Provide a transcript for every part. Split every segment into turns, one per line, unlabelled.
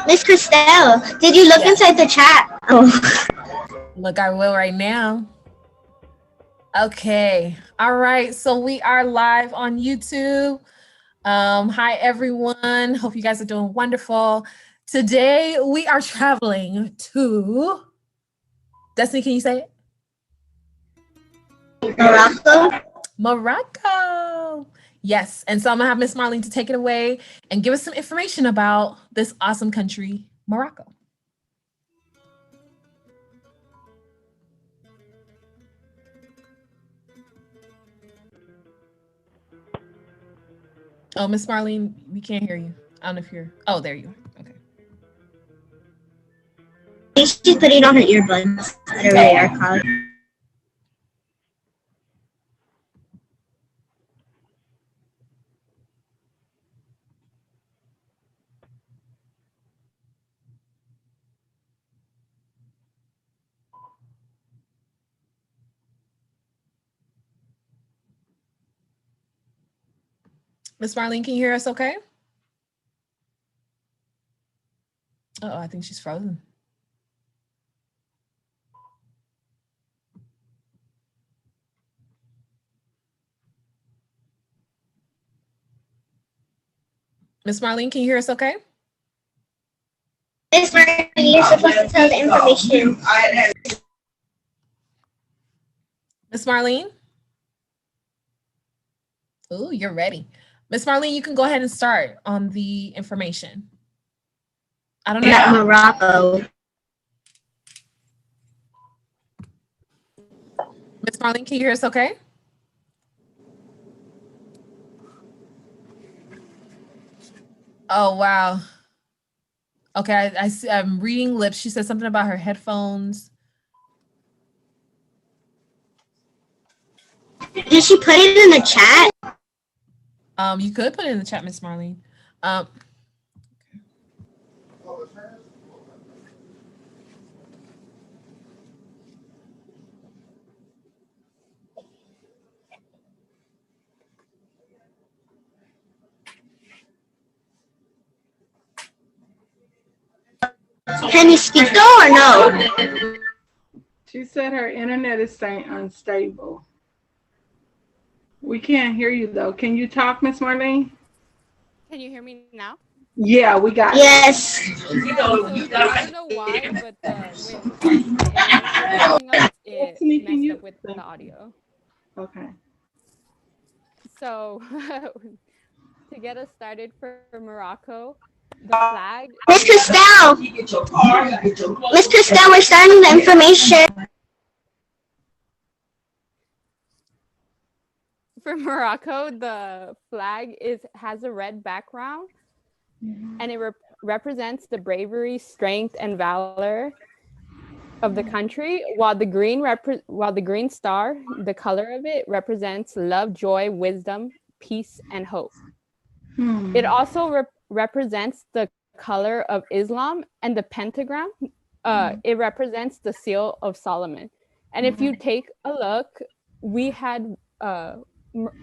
Miss Christelle, did you look
Yes.
inside the chat? Oh.
Look, I will right now. Okay. All right. So we are live on YouTube. Hi, everyone. Hope you guys are doing wonderful. Today we are traveling to Destiny. Can you say it?
Morocco?
Morocco. Yes. And so I'm going to have Miss Marlene to take it away and give us some information about this awesome country, Morocco. Oh, Miss Marlene, we can't hear you. I don't know if you're. Oh, there you are. Okay.
I think she's putting on her earbuds. Whatever they are called.
Miss Marlene, can you hear us okay? Oh, I think she's frozen. Miss Marlene, can you hear us okay?
Miss Martin, you're supposed to tell the information.
Miss Marlene? Oh, you're ready. Miss Marlene, you can go ahead and start on the information. I don't know.
At Morocco.
Miss Marlene, can you hear us okay? Oh, wow. Okay, I see, I'm reading lips. She said something about her headphones.
Did she put it in the chat?
You could put it in the chat, Miss Marlene.
Can you speak though or no?
She said her internet is saying unstable. We can't hear you though. Can you talk, Miss Marlene?
Can you hear me now?
Yeah, we got
Yes.
Yeah, so I don't know why, but when the internet was up, it messed up with the audio.
Okay.
So to get us started for Morocco, the flag.
Miss Christelle. Miss Christelle, we're starting the information.
For Morocco, the flag has a red background, and it represents the bravery, strength, and valor of the country, while the green star, the color of it, represents love, joy, wisdom, peace, and hope. It also represents the color of Islam, and the pentagram, it represents the seal of Solomon. And if you take a look, we had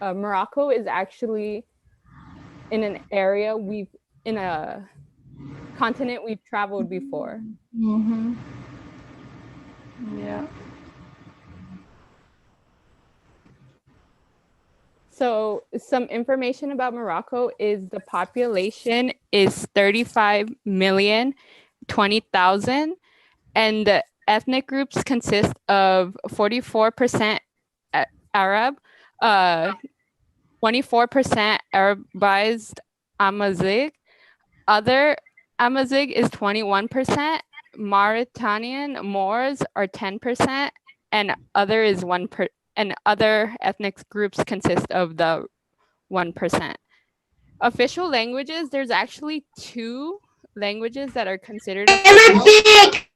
Morocco is actually in an area in a continent we've traveled before.
Mm-hmm. Yeah.
So some information about Morocco is the population is 35,020,000, and the ethnic groups consist of 44% Arab, 24% Arabized Amazigh. Other Amazigh is 21%. Mauritanian Moors are 10%, and other is 1%. And other ethnic groups consist of the 1%. Official languages, there's actually 2 languages that are considered official.
Arabic.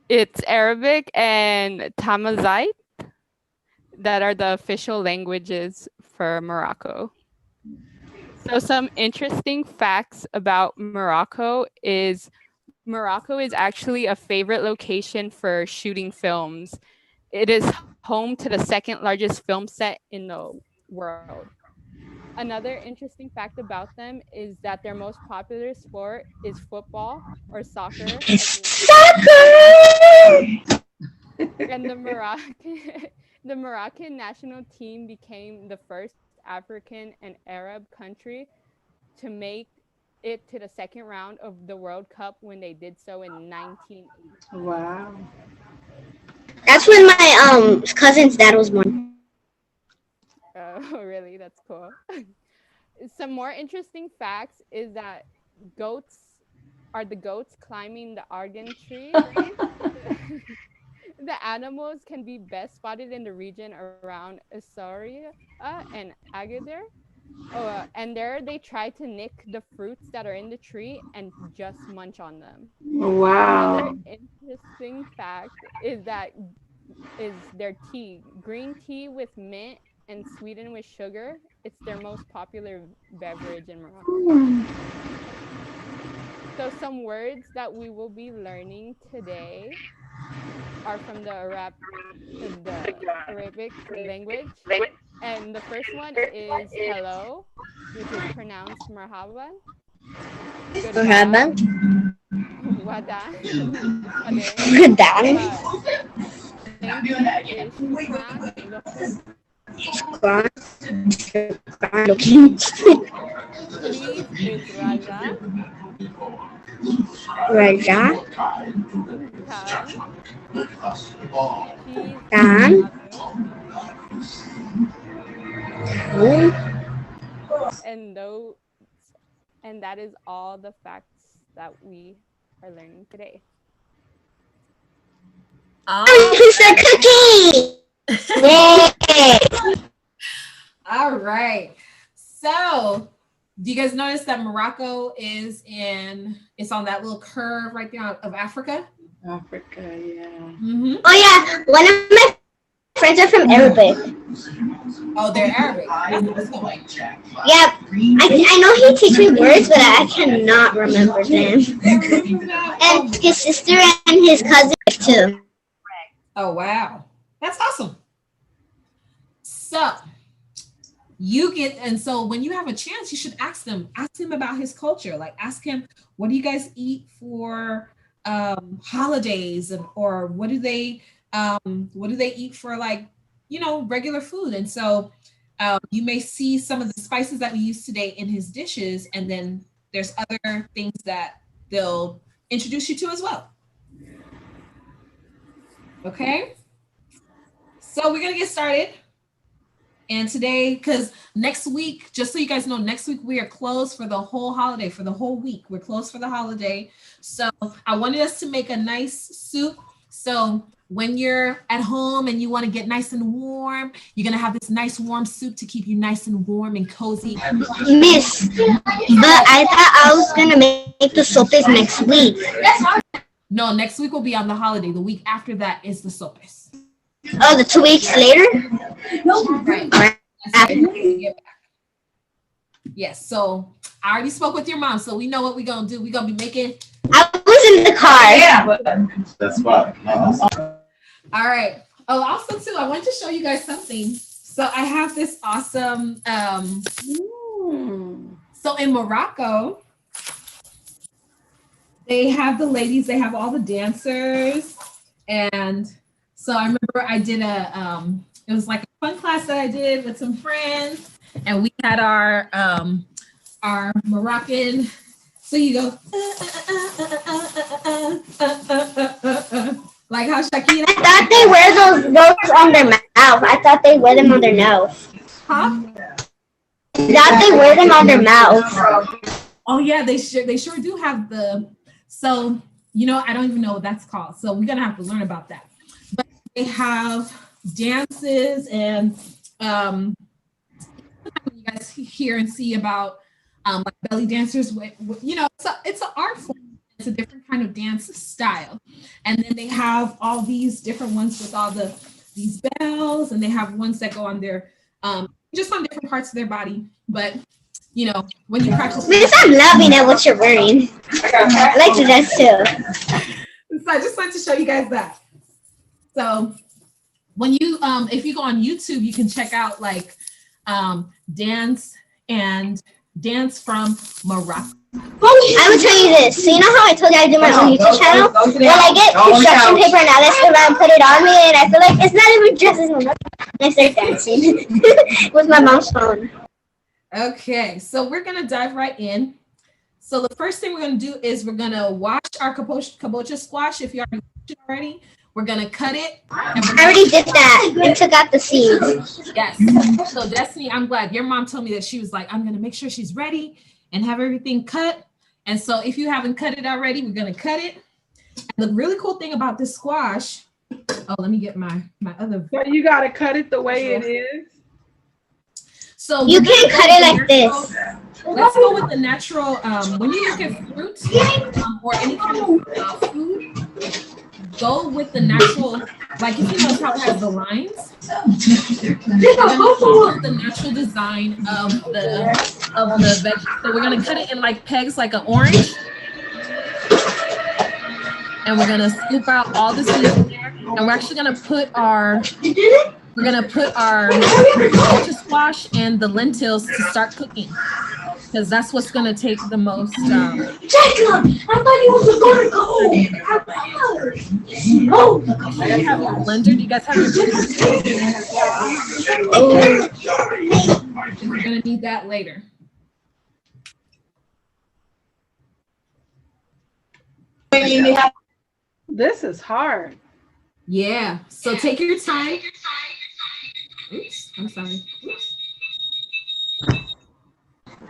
It's Arabic and Tamazight that are the official languages for Morocco. So some interesting facts about Morocco is actually a favorite location for shooting films. It is home to the second largest film set in the world. Another interesting fact about them is that their most popular sport is football or soccer.
Soccer!
And the Moroccan national team became the first African and Arab country to make it to the second round of the World Cup when they did so in 1980.
Wow.
That's when my cousin's dad was born.
Oh, really? That's cool. Some more interesting facts is that goats are the goats climbing the argan tree. The animals can be best spotted in the region around Assoria and Agadir. Oh, and there they try to nick the fruits that are in the tree and just munch on them. Another
Wow.
interesting fact is their tea, green tea with mint and sweetened with sugar. It's their most popular beverage in Morocco. So some words that we will be learning today are from the Arabic language. And the first one is hello, which is pronounced marhaban.
Marhaban.
Wadan.
Wadan.
Thank you is shukran. Please is raja.
Raja.
Tan. And that is all the facts that we are learning today.
Start cooking! Yay!
All right. So, do you guys notice that Morocco is it's on that little curve right there of Africa?
Africa, yeah.
Mm-hmm.
Oh yeah, one of my friends are from Arabic.
Oh, they're Arabic.
Yep. I know he teaches me words, but I cannot remember them. And his sister and his cousin too.
Oh, wow. That's awesome. So, so when you have a chance, you should ask him about his culture. Like ask him, what do you guys eat for holidays, or what do they eat for, like, regular food? And so you may see some of the spices that we use today in his dishes, and then there's other things that they'll introduce you to as well. Okay, so we're gonna get started. And today, because next week, just so you guys know, next week we are closed for the whole holiday, for the whole week. We're closed for the holiday. So I wanted us to make a nice soup. So when you're at home and you want to get nice and warm, you're going to have this nice warm soup to keep you nice and warm and cozy.
Miss, but I thought I was going to make the sopes next week.
No, next week will be on the holiday. The week after that is the sopes.
Oh, the 2 weeks later?
Right. Yes, so I already spoke with your mom, so we know what we're going to do. We're going to be making...
I was in the car.
Yeah. That's fine.
All right. Oh, also, too, I wanted to show you guys something. So I have this awesome... So in Morocco, they have the ladies, they have all the dancers, and... So I remember I did it was like a fun class that I did with some friends, and we had our Moroccan. So you go like how Shakira.
I thought they wear those on their mouth. I thought they wear them on their nose.
Huh?
I thought they wear them on their mouth.
Oh yeah, they sure do have the. So I don't even know what that's called. So we're gonna have to learn about that. They have dances, and when you guys hear and see about like belly dancers, it's an art form. It's a different kind of dance style, and then they have all these different ones with all these bells, and they have ones that go on their just on different parts of their body. But when you practice,
Miss, I'm loving it what you're wearing. I like to dance too.
So I just wanted to show you guys that. So when you if you go on YouTube, you can check out like dance and dance from Morocco.
I will tell you this. So you know how I told you I do my own YouTube channel? Well, I get construction paper and Alice come out and put it on me, and I feel like it's not even just as much. And I start dancing with my mom's phone.
Okay, so we're gonna dive right in. So the first thing we're gonna do is we're gonna wash our kabocha squash. If you already washed it already, we're gonna cut it.
I already did that and took out the seeds.
Yes. So Destiny, I'm glad your mom told me that she was like, I'm gonna make sure she's ready and have everything cut. And so if you haven't cut it already, we're gonna cut it. And the really cool thing about this squash, oh, let me get my other.
So you gotta cut it the way it is.
So
You can't cut it like this.
Let's go with the natural. When you look at fruit or any kind of food, go with the natural. Like if you notice how it has the lines, follow the natural design of the veg. So we're gonna cut it in like pegs, like an orange, and we're gonna scoop out all the seeds in there, and we're actually gonna put our. We're gonna put our kabocha squash and the lentils to start cooking, because that's what's gonna take the most.
Jacob, I thought he was going to go.
You have your blender. Do you guys have your blender? We're gonna need that later.
This is hard.
Yeah. So take your time. Oops, I'm sorry. Oops.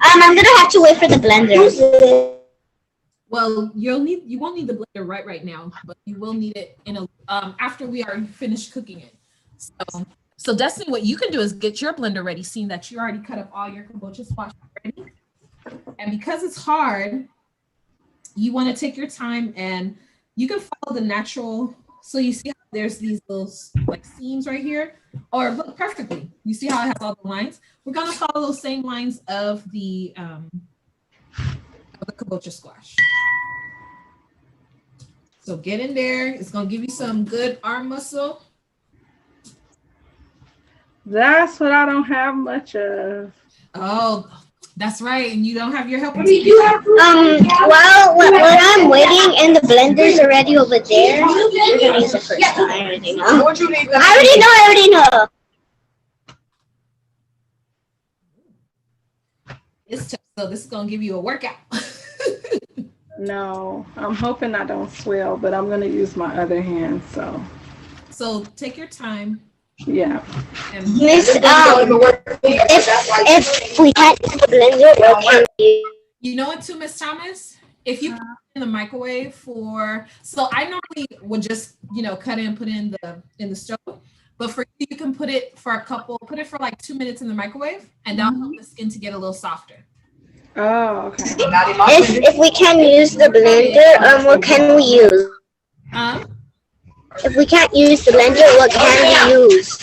I'm gonna have to wait for the blender.
Well, you won't need the blender right now, but you will need it in a after we are finished cooking it. So Destiny, what you can do is get your blender ready, seeing that you already cut up all your kabocha squash already. And because it's hard, you want to take your time and you can follow the natural. So you see how there's these little like seams right here, or look perfectly. You see how it has all the lines? We're gonna follow those same lines of the kabocha squash. So get in there. It's gonna give you some good arm muscle.
That's what I don't have much of.
Oh, that's right. And you don't have your helper.
Well, when I'm waiting and the blender's already over there, we're gonna use it first. I already know. I already know.
It's tough, so this is gonna give you a workout.
No, I'm hoping I don't swell, but I'm gonna use my other hand. So
take your time.
Yeah.
And
Miss, if we can't use the blender, what can we?
you know what, too, Miss Thomas? If you put it in the microwave so I normally would just cut it and put it in the stove. But for you can put it for like 2 minutes in the microwave, and that'll help the skin to get a little softer.
Oh, okay.
If we can use the blender, what can we use? If we can't use the blender, what can we use?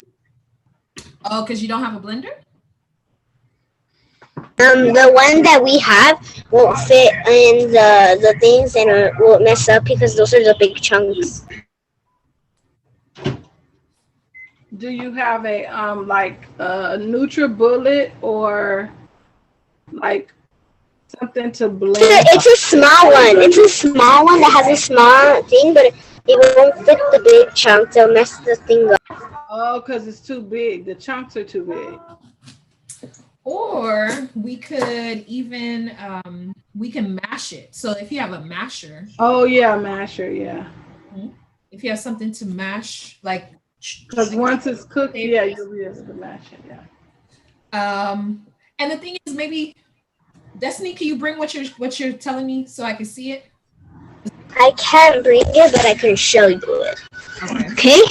Oh, because you don't have a blender?
The one that we have won't fit in the things and it will mess up because those are the big chunks.
Do you have a like a NutriBullet or like something to blend?
It's a small one. It's a small one that has a small thing, but it won't fit the big chunks. It'll mess the thing up.
Oh, because it's too big. The chunks are too big.
Or we could even we can mash it. So if you have a masher.
Oh yeah, masher, yeah.
If you have something to mash, like
because once it's cooked, yeah, you'll be able to mash it, yeah.
And the thing is, maybe Destiny, can you bring what you're telling me so I can see it?
I can't bring it, but I can show you it. Okay?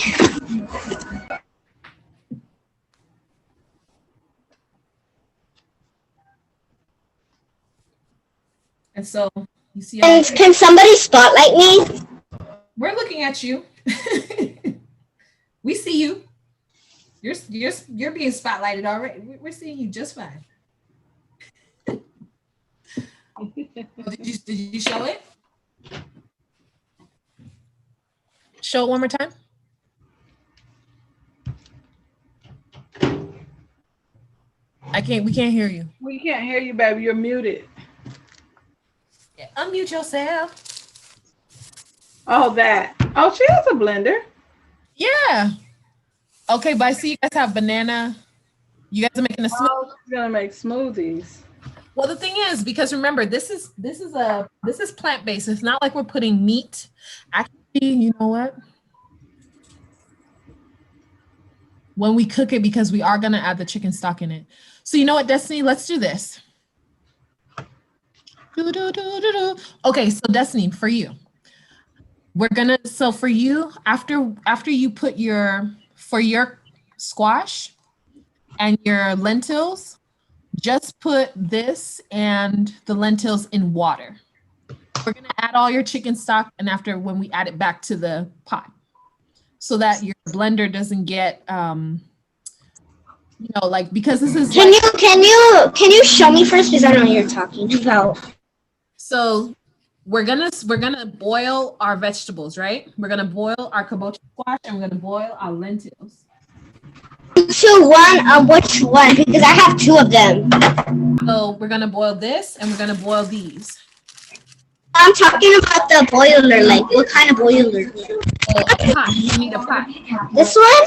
And so you see,
can somebody spotlight me?
We're looking at you. We see you. You're being spotlighted already. We're seeing you just fine. Did you show it? Show it one more time. We can't hear you.
We can't hear you, baby. You're muted.
Yeah, unmute yourself.
Oh, that. Oh, she has a blender.
Yeah. Okay, but I see you guys have banana. You guys are making a smoothie.
Oh, she's gonna make smoothies.
Well, the thing is, because remember, this is plant-based. It's not like we're putting meat. Actually, you know what? When we cook it, because we are gonna add the chicken stock in it. So you know what, Destiny? Let's do this. Okay, so Destiny, for you, for you, after you put for your squash and your lentils, just put this and the lentils in water. We're gonna add all your chicken stock, and when we add it back to the pot, so that your blender doesn't get like, because this is
Can you show me first, because I don't know what you're talking about.
So we're gonna boil our vegetables, right? We're gonna boil our kabocha squash and we're gonna boil our lentils.
So which one? Because I have two of them.
So we're gonna boil this and we're gonna boil these.
I'm talking about the boiler, like what kind of boiler?
Oh, a pot. You need a pot.
This one?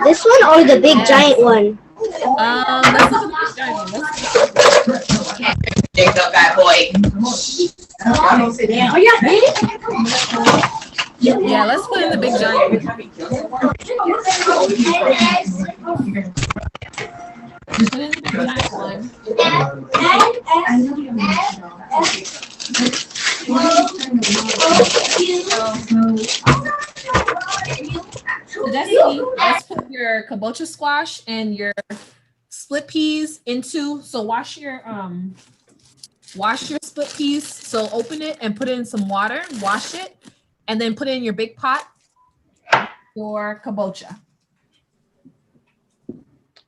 This one or the big giant one?
Let's look at the big giant one.
Dig up that boy.
Yeah, let's put in the big giant one. Put in the big giant one. So Destiny, let's put your kabocha squash and your split peas into. So wash your split peas. So open it and put it in some water. Wash it, and then put it in your big pot. Your kabocha.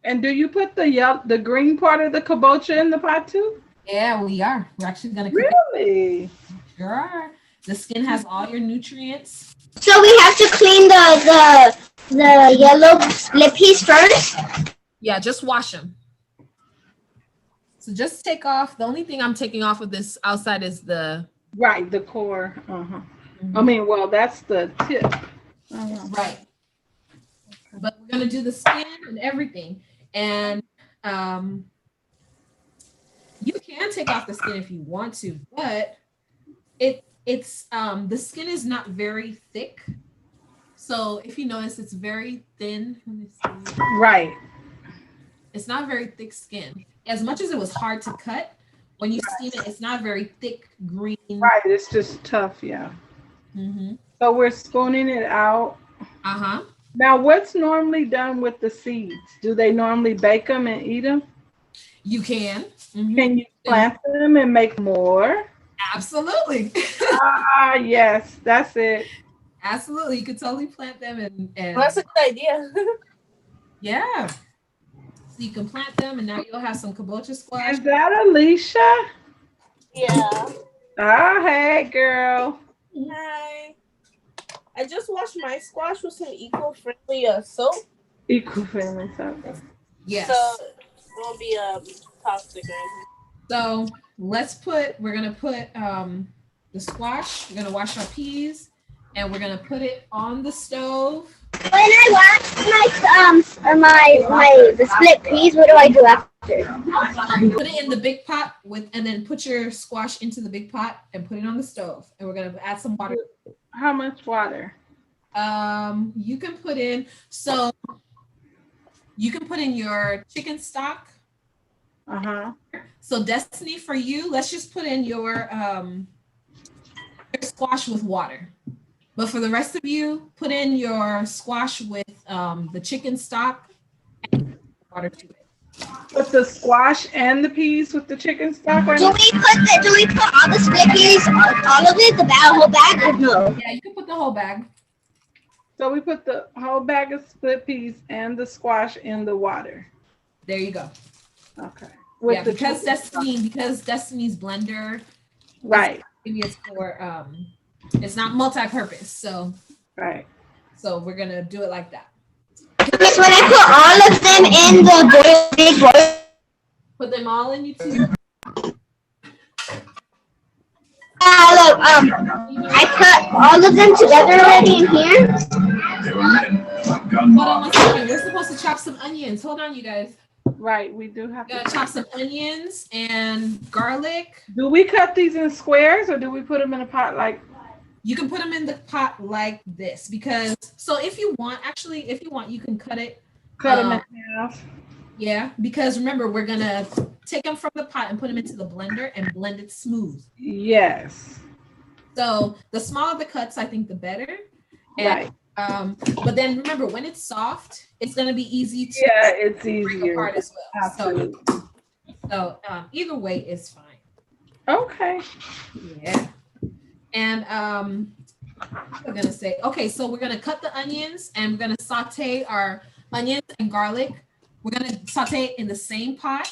And do you put the green part of the kabocha in the pot too?
Yeah, we are. We're actually gonna cook
really?
It. Sure are. The skin has all your nutrients.
So we have to clean the yellow split peas first?
Yeah, just wash them. So just take off. The only thing I'm taking off of this outside is the
core. I mean, well, that's the tip.
Right. But we're gonna do the skin and everything. And you can take off the skin if you want to, but it's the skin is not very thick. So if you notice, it's very thin. Let me see.
Right.
It's not very thick skin. As much as it was hard to cut, when you steam it, it's not very thick green.
Right. It's just tough. Yeah.
Mm-hmm.
So we're spooning it out.
Uh-huh.
Now, what's normally done with the seeds? Do they normally bake them and eat them?
You can. Mm-hmm.
Can you plant them and make more?
Absolutely.
Yes, that's it.
Absolutely. You could totally plant them and
well, that's a good idea.
Yeah. So you can plant them and now you'll have some kabocha squash.
Is that Alicia?
Yeah.
Oh, hey, girl.
Hi. I just washed my squash with some eco-friendly soap.
Eco-friendly soap.
Yes.
So it won't be toxic or anything.
So we're gonna put the squash, we're gonna wash our peas, and we're gonna put it on the stove.
When I wash the split peas, what do I do after?
Put it in the big pot and then put your squash into the big pot and put it on the stove. And we're gonna add some water.
How much water?
You can put in your chicken stock.
Uh-huh.
So Destiny, for you, let's just put in your squash with water. But for the rest of you, put in your squash with the chicken stock and water to it.
Put the squash and the peas with the chicken stock?
Do we put all the split peas, all of it, the whole bag, or no?
Yeah, you can put the whole bag.
So we put the whole bag of split peas and the squash in the water.
There you go.
Okay.
Because Destiny's blender,
right?
It's for it's not multi-purpose, so
right.
So we're gonna do it like that.
Because when I put all of them in the big boiler,
Put them all in YouTube.
Look, I put all of them together already in here.
Hold on one second. We're supposed to chop some onions. Hold on, you guys.
Right, we do have
Gotta chop some onions and garlic.
Do we cut these in squares or do we put them in a pot like?
You can put them in the pot like this because, so if you want, you can cut it.
Cut them in half.
Yeah, because remember, we're gonna take them from the pot and put them into the blender and blend it smooth.
Yes.
So the smaller the cuts, I think the better.
Right.
But then remember, when it's soft, it's gonna be easy to
it's
break
easier.
apart as well.
Absolutely.
So either way is fine.
Okay.
Yeah. And we're gonna say, okay, so we're gonna cut the onions and we're gonna saute our onions and garlic. We're gonna saute it in the same pot,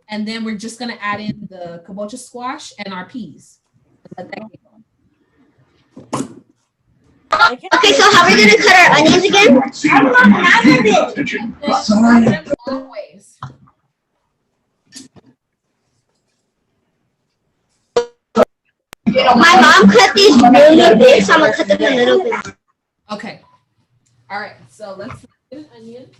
and then we're just gonna add in the kabocha squash and our peas. Let that get going.
Okay, so how are we gonna cut our onions again?
Always.
My mom cut these really big, so I'm gonna cut them a little bit.
Okay. All right. So let's get an onion.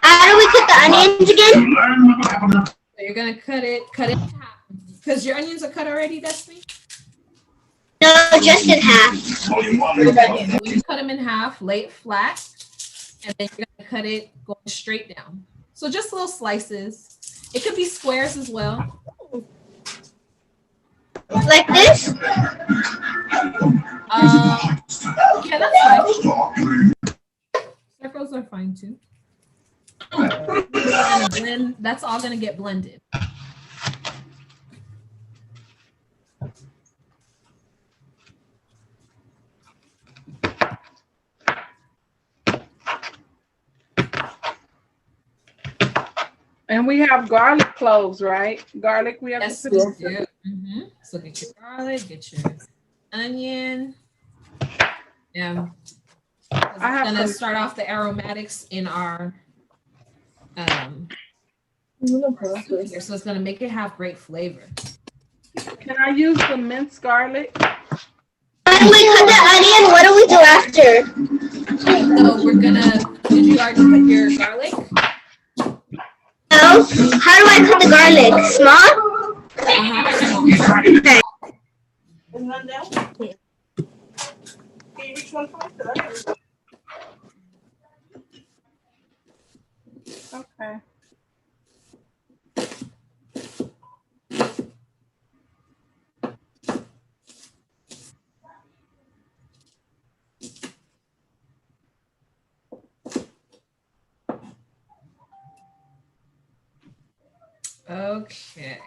How do we cut the onions again?
So you're gonna cut it in half. Because your onions are cut already, Destiny?
No, just in half.
So when you cut them in half, lay it flat, and then you're gonna cut it going straight down. So just little slices. It could be squares as well.
Like this?
Yeah, that's fine. Circles are fine too. Blend, that's all gonna get blended.
And we have garlic cloves, right? Garlic we have
Yes,
to
we
put in.
do. Mm-hmm. So get your garlic, get your onion. Yeah. I'm gonna start off the aromatics in our soup here, so it's gonna make it have great flavor.
Can I use the minced garlic?
When we cut the onion, what do we do after?
So we're gonna, did you already cut your garlic?
No. How do I cut the garlic? Small? Okay.
And run down. Can you reach one for me?
Okay.
Okay.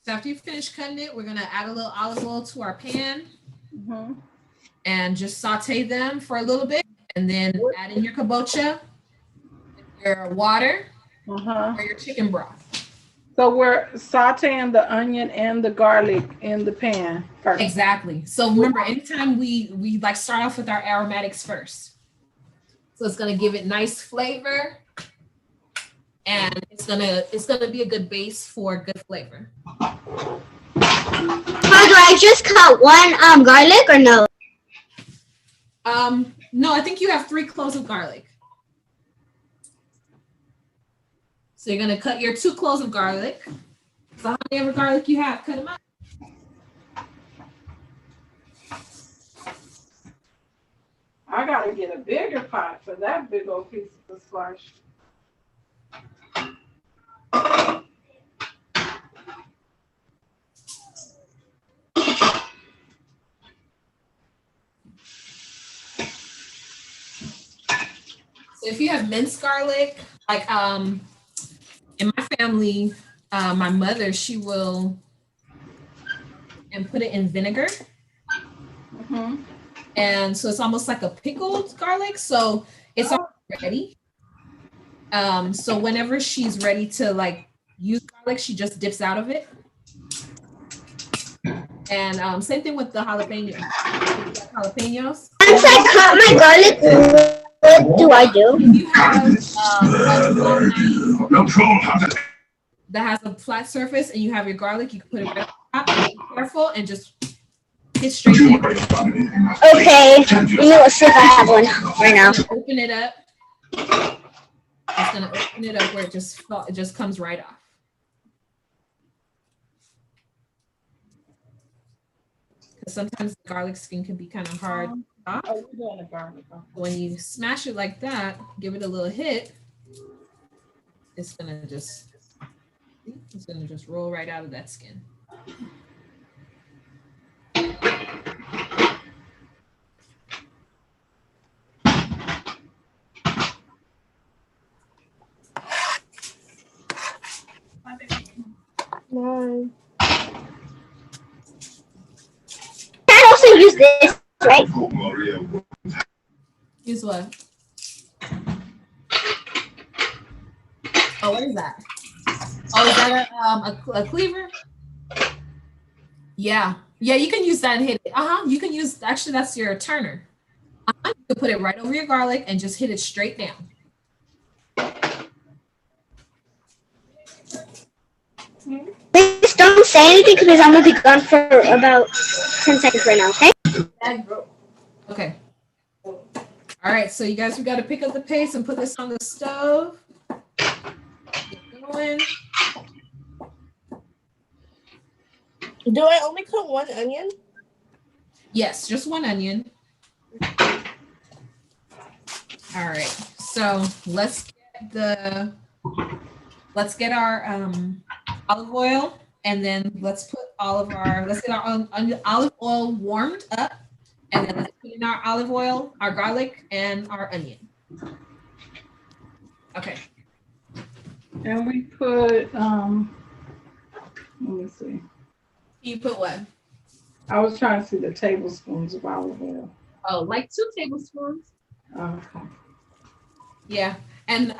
So after you finish cutting it, we're gonna add a little olive oil to our pan and just saute them for a little bit, and then add in your kabocha, your water, or your chicken broth.
So we're sauteing the onion and the garlic in the pan first.
Exactly. So remember, anytime we like start off with our aromatics first. So it's gonna give it nice flavor, and it's gonna be a good base for good flavor.
So do I just cut one garlic or no?
No, I think you have 3 cloves of garlic. So you're gonna cut your 2 cloves of garlic. So how many ever garlic you have, cut them up.
I gotta get a bigger pot for that big old piece of squash.
if you have minced garlic, like in my family, my mother, she will and put it in vinegar.
Mm-hmm.
And so it's almost like a pickled garlic. So it's already ready. So whenever she's ready to like use garlic, she just dips out of it. And same thing with the jalapenos.
Once I cut my garlic, what do I do?
If you have a flat knife that has a flat surface and you have your garlic, you can put it right on top. Be careful and just hit straight down.
Okay, let me see if I have one right now.
Open it up. It's gonna open it up where it just comes right off. Because sometimes the garlic skin can be kind of hard. When you smash it like that, give it a little hit, it's gonna just roll right out of that skin.
Can I also use this, right?
Use what? Oh, what is that? Oh, is that a cleaver? Yeah. Yeah, you can use that and hit it. You can use, actually, that's your turner. You can put it right over your garlic and just hit it straight down.
Please don't say anything because I'm going to be gone for about 10 seconds right now, okay?
Okay. All right, so you guys, we got to pick up the pace and put this on the stove. Get going.
Do I only cut one onion?
Yes, just one onion. All right, so let's get our olive oil, and then let's get our olive oil warmed up, and then let's put in our olive oil, our garlic, and our onion. Okay.
And we put let me see.
You put what?
I was trying to see the tablespoons of olive oil.
Oh, like 2 tablespoons.
Okay.
Yeah. And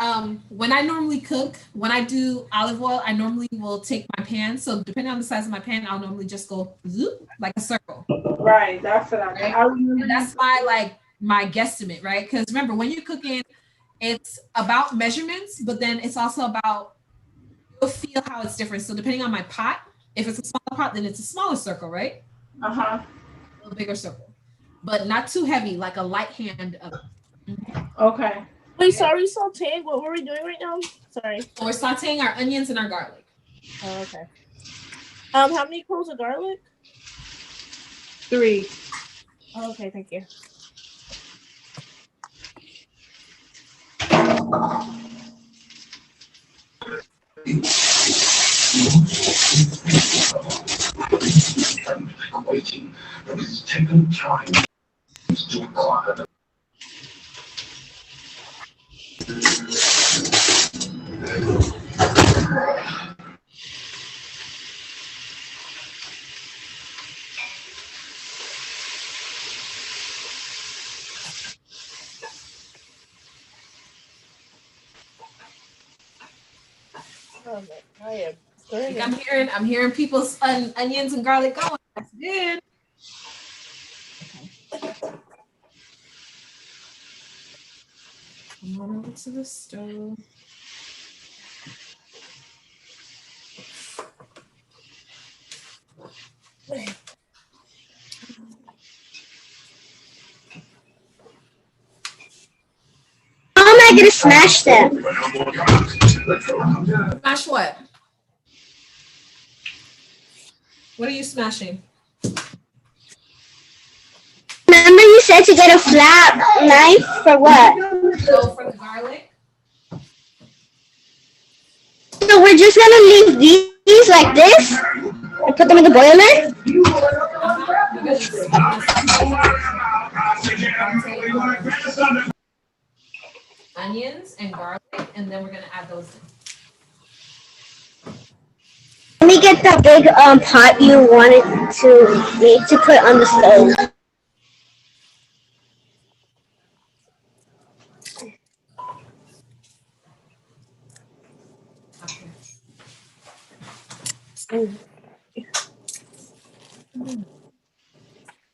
when I normally cook, when I do olive oil, I normally will take my pan. So depending on the size of my pan, I'll normally just go zoop, like a circle.
Right. That's what I remember.
And that's my guesstimate, right? Because remember, when you're cooking, it's about measurements, but then it's also about, you'll feel how it's different. So depending on my pot, if it's a smaller pot, then it's a smaller circle, right?
Uh-huh.
A little bigger circle. But not too heavy, like a light hand of it.
Okay.
Wait, sorry, sauteing. What were we doing right now? Sorry.
So we're sauteing our onions and our garlic.
Oh, okay. How many cloves of garlic?
3.
Oh, okay, thank you.
Waiting, but it's taken time to acquire.
Oh, I am burning.
I'm hearing people's onions and garlic going. That's good. Okay. Come on over to the stove.
How am I going to smash them?
Smash what? What are you smashing?
Remember you said to get a flat knife for what?
So for the garlic?
So we're just going to leave these like this and put them in the boiler?
onions and garlic, and then we're gonna add those in.
Let me get the big pot you wanted me to put on the stove.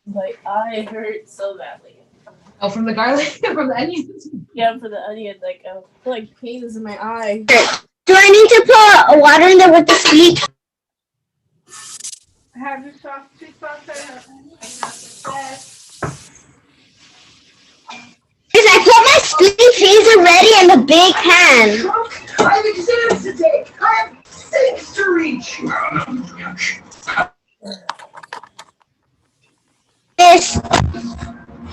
My eye hurt so badly.
Oh, from the garlic, from the onions.
Yeah, for the onion, like I feel like pains in my eye.
Do I need to put water in there with the sweet?
Have you sauteed her onions like that?
Because I put my sweet peas already in the big pan.
I have exams to take. I have things to reach.
This.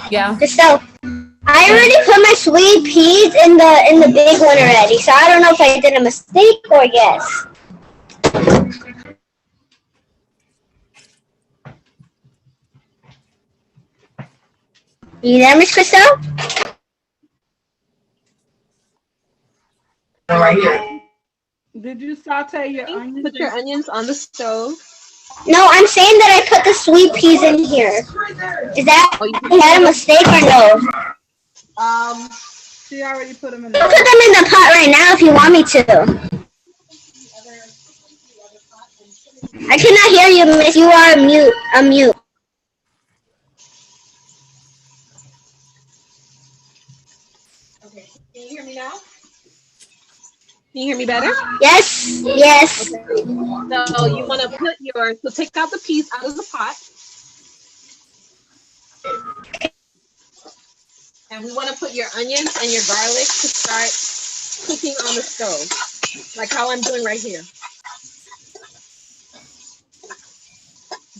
Yeah.
So I already put my sweet peas in the big one already. So I don't know if I did a mistake or yes. You there, Miss Crystal?
Right here.
Did you saute your onions?
Put your onions on the stove.
No, I'm saying that I put the sweet peas in here. Is that a mistake or no?
She already put them in the
I'll put them in the pot right now if you want me to. I cannot hear you, Miss. You are mute. Mute.
Okay. Can you hear me now? Can you hear me better?
Yes. Yes.
Okay. So you want to put so take out the peas out of the pot. And we want to put your onions and your garlic to start cooking on the stove, like how I'm doing right here.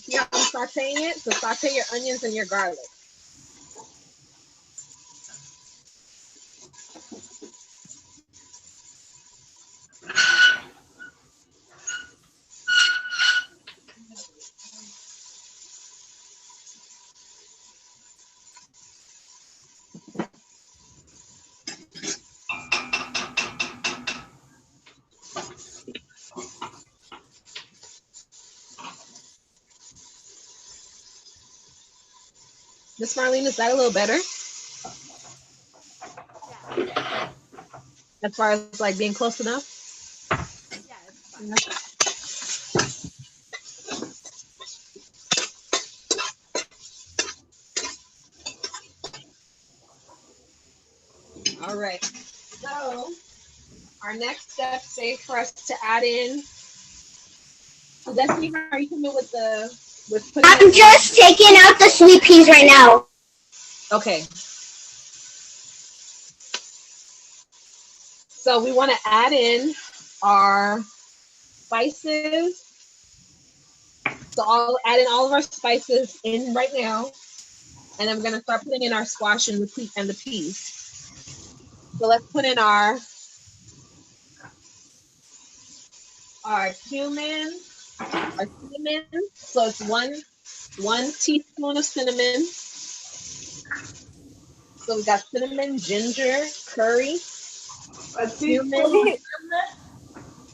See how I'm sauteing it? So saute your onions and your garlic. Miss Marlene, is that a little better? As far as like being close enough? Yeah, it's fine. All right. So our next step is for us to add in. So Destiny, how are you coming with putting
I'm just taking out the sweet peas right now.
Okay. So we want to add in our spices. So I'll add in all of our spices in right now. And I'm going to start putting in our squash and the peas. So let's put in our cumin, our cinnamon. So it's one teaspoon of cinnamon. So we got cinnamon, ginger, curry, cumin.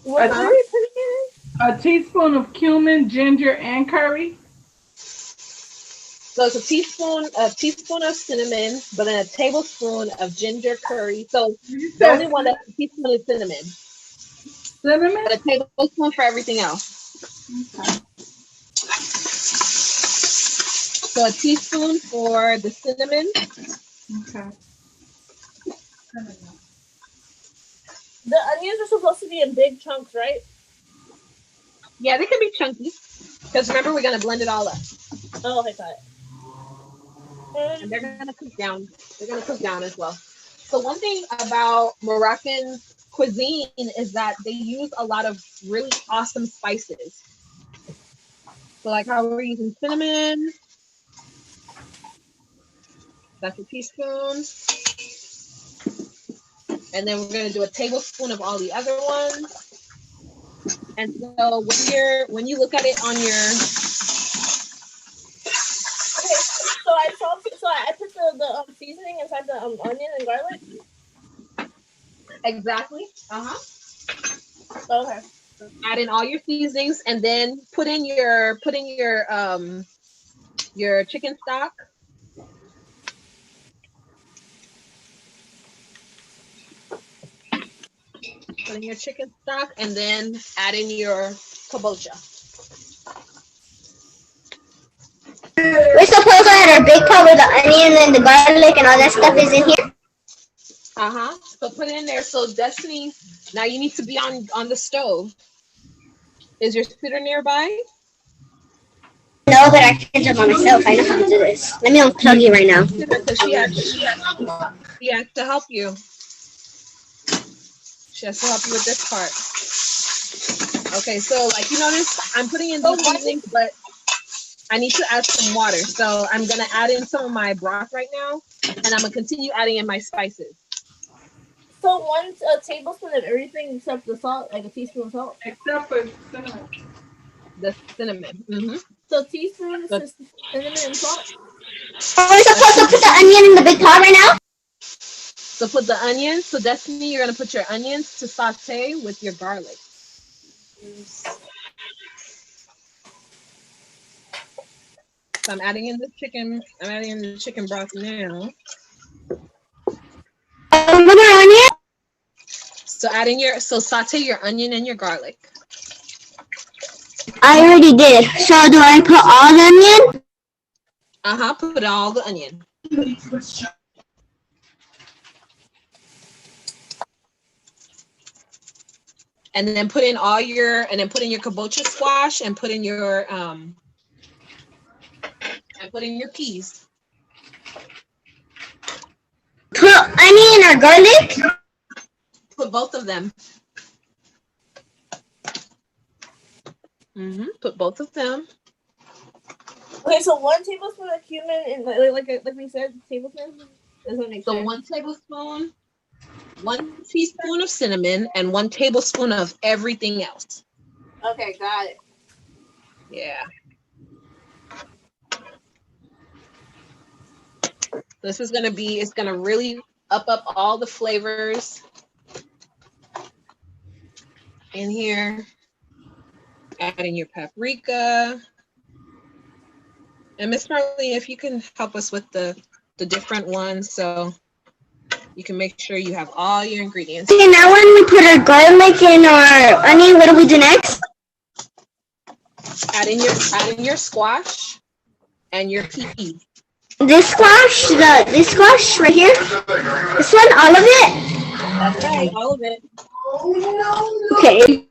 What are we putting in?
A teaspoon of cumin, ginger, and curry.
So it's a teaspoon of cinnamon, but then a tablespoon of ginger, curry. So the only one that's a teaspoon is cinnamon.
Cinnamon?
But a tablespoon for everything else.
Okay.
So a teaspoon for the cinnamon.
Okay.
The onions are supposed to be in big chunks, right?
Yeah, they can be chunky. Because remember, we're going to blend it all up.
Oh, okay, got it.
And they're going to cook down. They're going to cook down as well. So one thing about Moroccan cuisine is that they use a lot of really awesome spices. So like how we're using cinnamon. That's a teaspoon. And then we're going to do a tablespoon of all the other ones. And so when you look at it on your...
Okay, so I put the seasoning inside the onion and garlic?
Exactly.
Okay.
Add in all your seasonings, and then put in your chicken stock. Put in your chicken stock, and then add in your kabocha.
We're supposed to add our big pot where the onion and the garlic and all that stuff is in here.
So put it in there. So Destiny, now you need to be on the stove. Is your sitter nearby?
No, but I can jump on myself. I know how to do this. Let me unplug you right now.
Because she has to help you. She has to help you with this part. Okay, so like you notice, I'm putting in these seasonings, but I need to add some water. So I'm gonna add in some of my broth right now, and I'm gonna continue adding in my spices.
So 1 tablespoon of everything except the salt, like a teaspoon of salt.
Except for cinnamon.
The cinnamon.
So teaspoon of cinnamon and salt.
Are we supposed to put the onion in the big pot right now?
So put the onions. So Destiny, you're gonna put your onions to saute with your garlic. So I'm adding in the chicken. I'm adding in the chicken broth now.
Another onion?
So saute your onion and your garlic.
I already did. So do I put all the onion?
Put all the onion. And then put in your kabocha squash and put in your peas.
Put onion or garlic?
Put both of them. Put both of them.
Okay, so 1 tablespoon of cumin and like we said, tablespoon. Doesn't make sense.
So 1 tablespoon, 1 teaspoon of cinnamon, and 1 tablespoon of everything else.
Okay, got it.
Yeah. This is it's gonna really up all the flavors in here. Adding your paprika. And Miss Marley, if you can help us with the different ones, so you can make sure you have all your ingredients.
Okay, now when we put our garlic and our onion, what do we do next?
Add in your squash and your peas.
This squash right here. This one, all of it.
That's right, all of it.
Okay.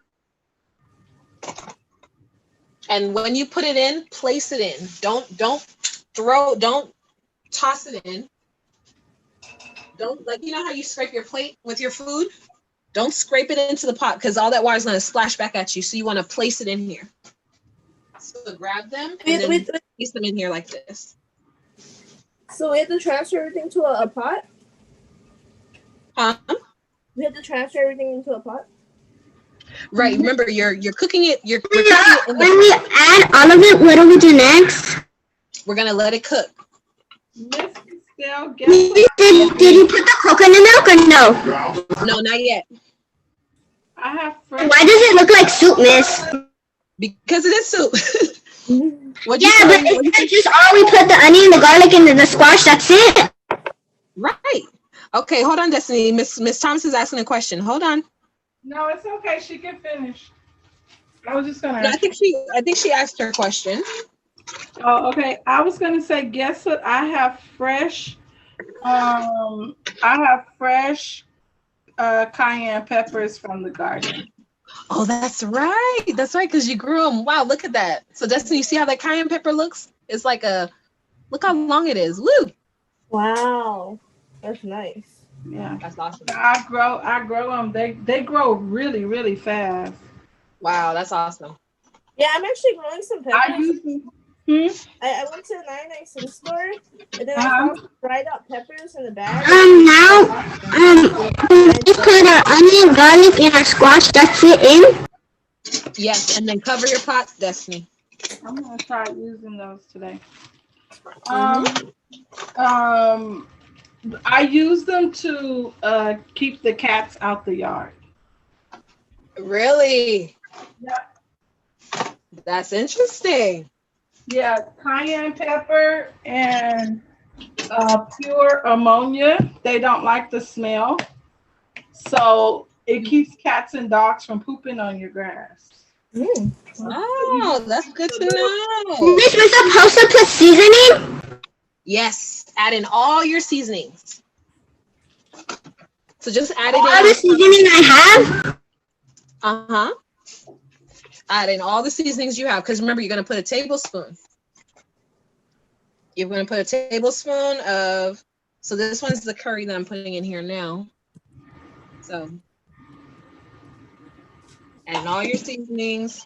And when you put it in, place it in. Don't toss it in. Don't, like, you know how you scrape your plate with your food? Don't scrape it into the pot because all that water is going to splash back at you. So you want to place it in here. So grab them and then place them in here like this.
So we have to transfer everything to a pot? We have to transfer everything into a pot?
Right. Remember, you're cooking it. We're cooking it in
when we add all of it, what do we do next?
We're going to let it cook.
Did you put the coconut milk or no?
No, not yet.
I have
Why does it look like soup, miss?
Because it is soup.
But it's just all we put the onion, the garlic, and the squash. That's it.
Right. Okay, hold on, Destiny. Miss Thomas is asking a question. Hold on.
No, it's okay. She can finish. I was just gonna.
No, I think she asked her question.
Oh, okay. I was gonna say, guess what? I have fresh. Cayenne peppers from the garden.
Oh, that's right. That's right, because you grew them. Wow, look at that. So Destiny, you see how that cayenne pepper looks? It's like look how long it is. Woo!
Wow, that's nice.
Yeah,
that's awesome.
I grow them. They grow really, really fast.
Wow, that's awesome.
Yeah, I'm actually growing some peppers. I went to the 99 cent store and then I found some dried out peppers in the bag.
We put our onion, garlic, and our squash. That's it in.
Yes, and then cover your pots, Destiny.
I'm gonna try using those today. I use them to keep the cats out the yard.
Really?
Yeah.
That's interesting.
Yeah, cayenne pepper and pure ammonia. They don't like the smell. So it keeps cats and dogs from pooping on your grass.
Oh, that's good to know.
Miss, we're supposed to put seasoning?
Yes, add in all your seasonings. So just add it
All the
in.
seasoning I have?
Uh-huh. Add in all the seasonings you have, because remember, you're going to put a tablespoon. You're going to put a tablespoon of, so this one's the curry that I'm putting in here now. So add in all your seasonings.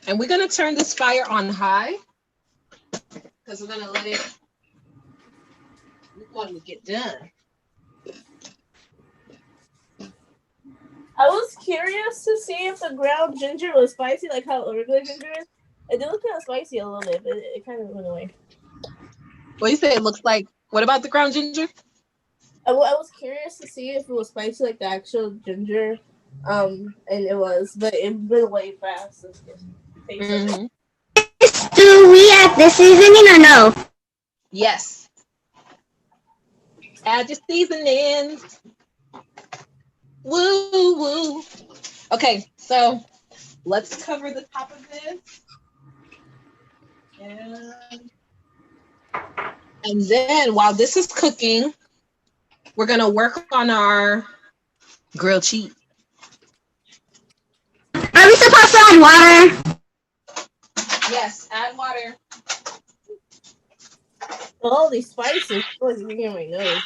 And we're going to turn this fire on high because we're going to let it, we want to get done.
I was curious to see if the ground ginger was spicy, like how regular ginger is. It did look kind of spicy a little bit, but it kind of went away.
What do you say it looks like? What about the ground ginger?
I was curious to see if it was spicy like the actual ginger, and it was, but it went away fast.
Mm-hmm.
Do we add this seasoning or no?
Yes. Add your seasonings. Woo woo. Okay, so let's cover the top of this. And then while this is cooking, we're gonna work on our grilled cheese.
Are we supposed to add water?
Yes, add water.
All these spices, oh, it's getting in my nose.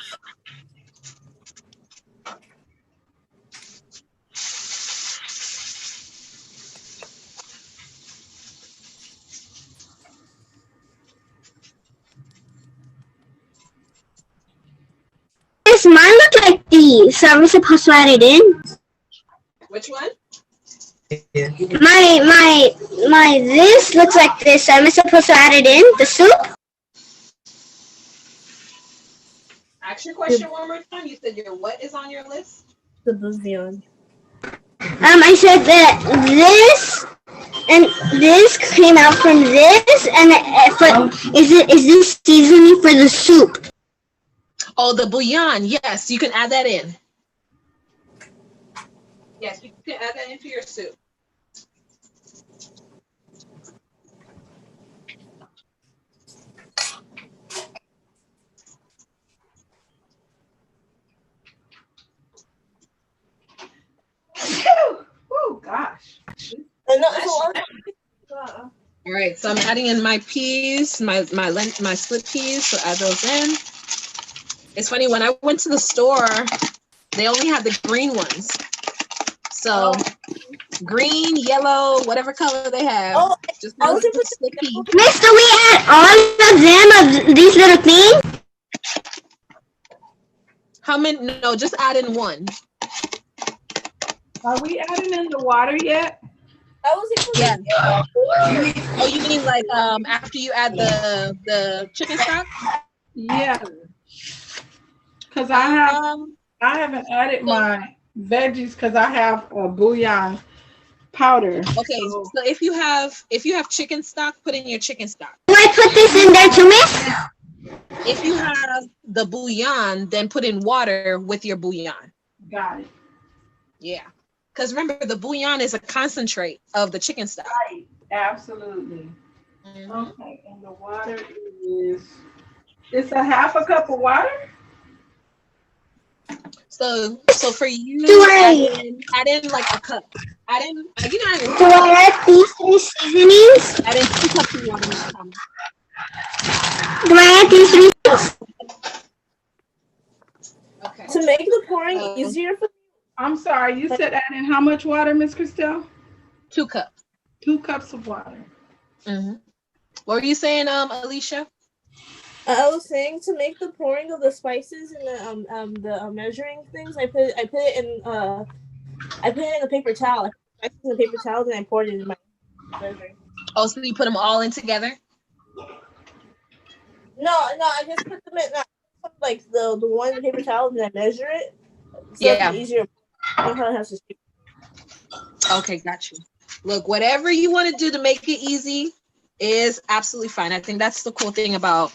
This mine look like these. So are we supposed to add it in?
Which one?
My this looks like this. Am I supposed to add it in the soup?
Ask your question one more time. You said your what is on your list?
The bouillon.
I said that this and this came out from this, and is this seasoning for the soup?
Oh, the bouillon. Yes, you can add that in. Yes, you can add that into your soup.
Oh gosh.
All right, so I'm adding in my peas, my split peas. So add those in. It's funny, when I went to the store, they only had the green ones. So green, yellow, whatever color they have.
Oh,
just
I was
the split pea.
Miss, do we add all of them of these little things?
How many? No, just add in one.
Are we adding in the water yet?
I was able to.
Yeah. Oh, you mean like after you add the chicken stock?
Yeah. Because I haven't added my veggies because I have a bouillon powder.
Okay, so if you have chicken stock, put in your chicken stock.
Do I put this in there too, Miss?
If you have the bouillon, then put in water with your bouillon.
Got it.
Yeah. Because remember, the bouillon is a concentrate of the chicken stock.
Right. Absolutely. Mm-hmm. Okay, and the water it's a half a cup of water?
So for you, add in like a cup. Add in,
Do I add these three seasonings?
Add in 2 cups of water.
Do I add these three things?
Okay.
To make the pouring easier for
I'm sorry, you said add in how much water, Miss Christelle?
2 cups.
2 cups of water.
Mm-hmm. What were you saying, Alicia?
I was saying to make the pouring of the spices and the measuring things. I put it in a paper towel. I put it in a paper towel, then I poured it in my measuring.
Oh, so you put them all in together?
No, I just put them in like the one paper towel and I measure it. So
Yeah.
it's easier. You know how it has to stick.
Okay, got you. Look, whatever you want to do to make it easy is absolutely fine. I think that's the cool thing about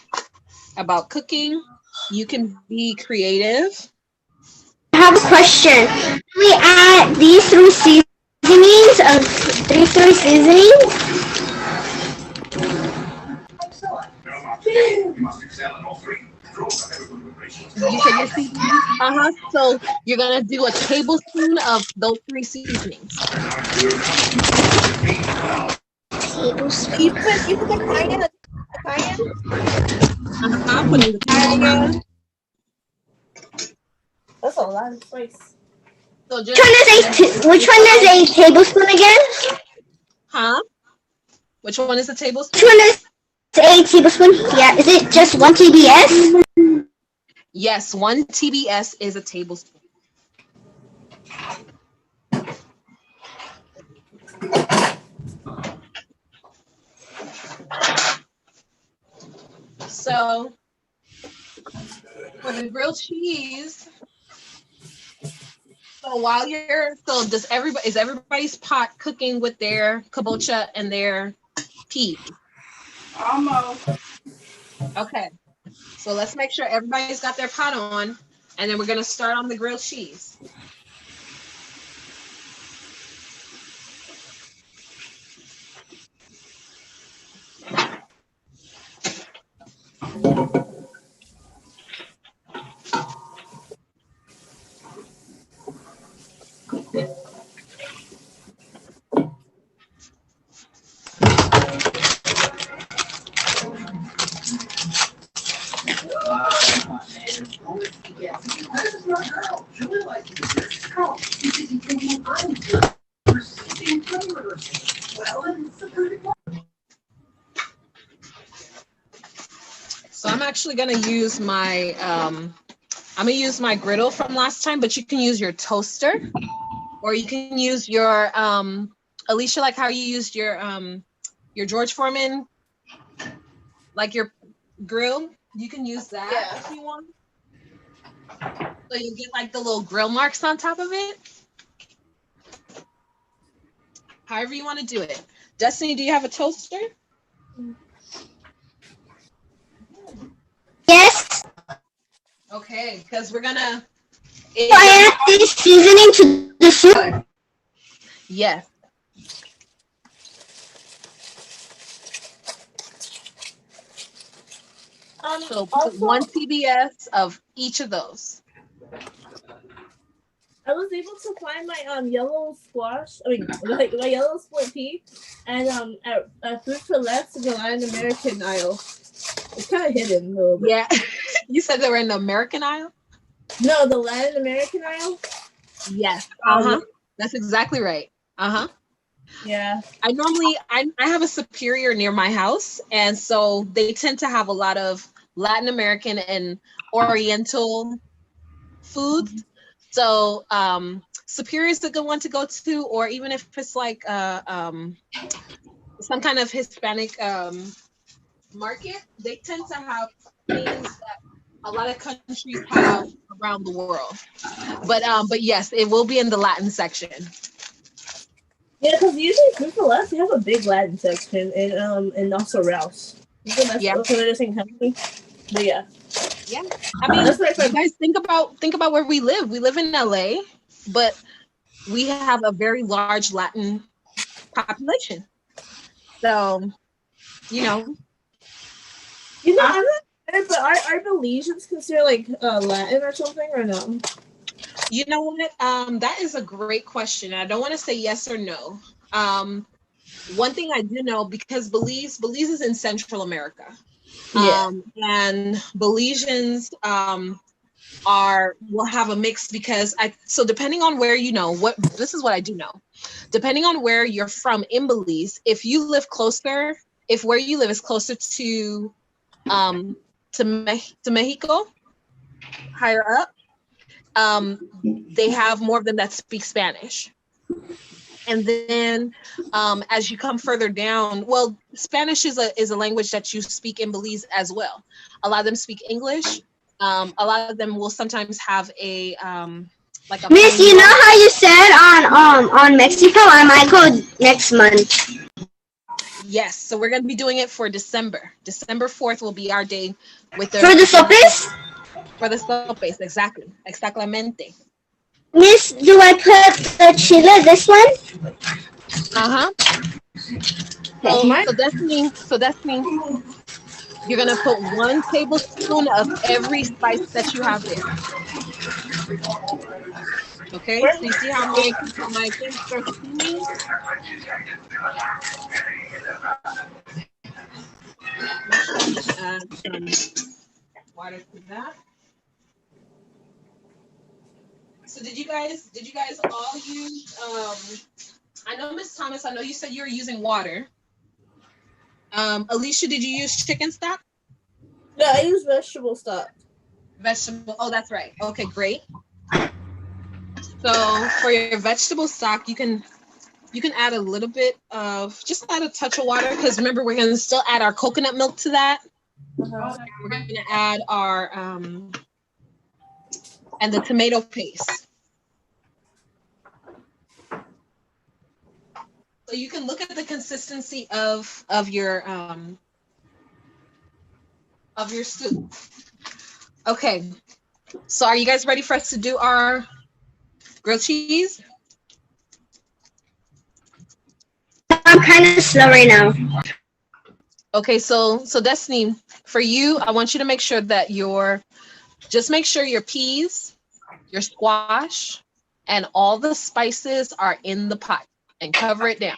cooking. You can be creative.
I have a question. We add these three seasonings
You must excel in all three.
You said your seasonings? So you're gonna do a tablespoon of those three seasonings.
You put the cayenne.
Putting the cayenne.
That's a lot of spice.
So
Which one is a tablespoon again?
Huh? Which one is a tablespoon?
Which one is a tablespoon? Yeah, is it just 1 TBS?
Yes, 1 TBS is a tablespoon. So for the grilled cheese, is everybody's pot cooking with their kabocha and their peas?
Almost.
Okay. So let's make sure everybody's got their pot on, and then we're gonna start on the grilled cheese. So I'm actually gonna use my griddle from last time, but you can use your toaster, or you can use your Alicia, like how you used your George Foreman, like your grill. You can use that if you want. So you get like the little grill marks on top of it. However you want to do it. Destiny, do you have a toaster?
Yes.
Okay, because we're gonna.
I add this seasoning to the soup.
Yes. So put
Also,
1 TBS of each of those.
I was able to find my yellow squash. I mean, like my yellow split pea, and at Food for Less in the Latin American aisle. It's kind of hidden a little bit.
Yeah, you said they were in the American aisle.
No, the Latin American aisle.
Yes. That's exactly right.
Yeah.
I have a Superior near my house, and so they tend to have a lot of Latin American and Oriental foods. So Superior is a good one to go to, or even if it's like some kind of Hispanic market, they tend to have things that a lot of countries have around the world. But yes, it will be in the Latin section.
Yeah, because usually Food for Less, they have a big Latin section, and also Rouse.
Yeah.
The same company. But yeah.
Yeah. I mean, you guys think about where we live. We live in LA, but we have a very large Latin population. So,
I'm not sure, but are Belizeans considered like Latin or something or no?
You know what? That is a great question. I don't want to say yes or no. One thing I do know, because Belize is in Central America.
Yeah.
And Belizeans will have a mix because so depending on where this is what I do know. Depending on where you're from in Belize, if where you live is closer to Mexico, higher up, they have more of them that speak Spanish. And then as you come further down, well, Spanish is a language that you speak in Belize as well. A lot of them speak English. A lot of them will sometimes have a like a
Miss, you know how you said on Mexico? I might go next month.
Yes, so we're going to be doing it for December. December 4th will be our day with
For the sopes?
For the sopes, exactly. Exactamente.
Miss, do I put the chile, this one?
Uh-huh. So that's me. You're going to put 1 tablespoon of every spice that you have there. Okay, so you see how my things are steaming? Make sure I'm gonna add some water to that. So did you guys all use I know Miss Thomas, I know you said you were using water. Alicia, did you use chicken stock?
Yeah, I use vegetable stock.
Vegetable, oh that's right. Okay, great. So for your vegetable stock, you can add a little bit of, just add a touch of water, because remember we're gonna still add our coconut milk to that.
Uh-huh.
We're gonna add our and the tomato paste. So you can look at the consistency of your soup. Okay, so are you guys ready for us to do our grilled cheese?
I'm kind of slow right now.
Okay, so Destiny, for you, I want you to make sure that just make sure your peas, your squash, and all the spices are in the pot, and cover it down.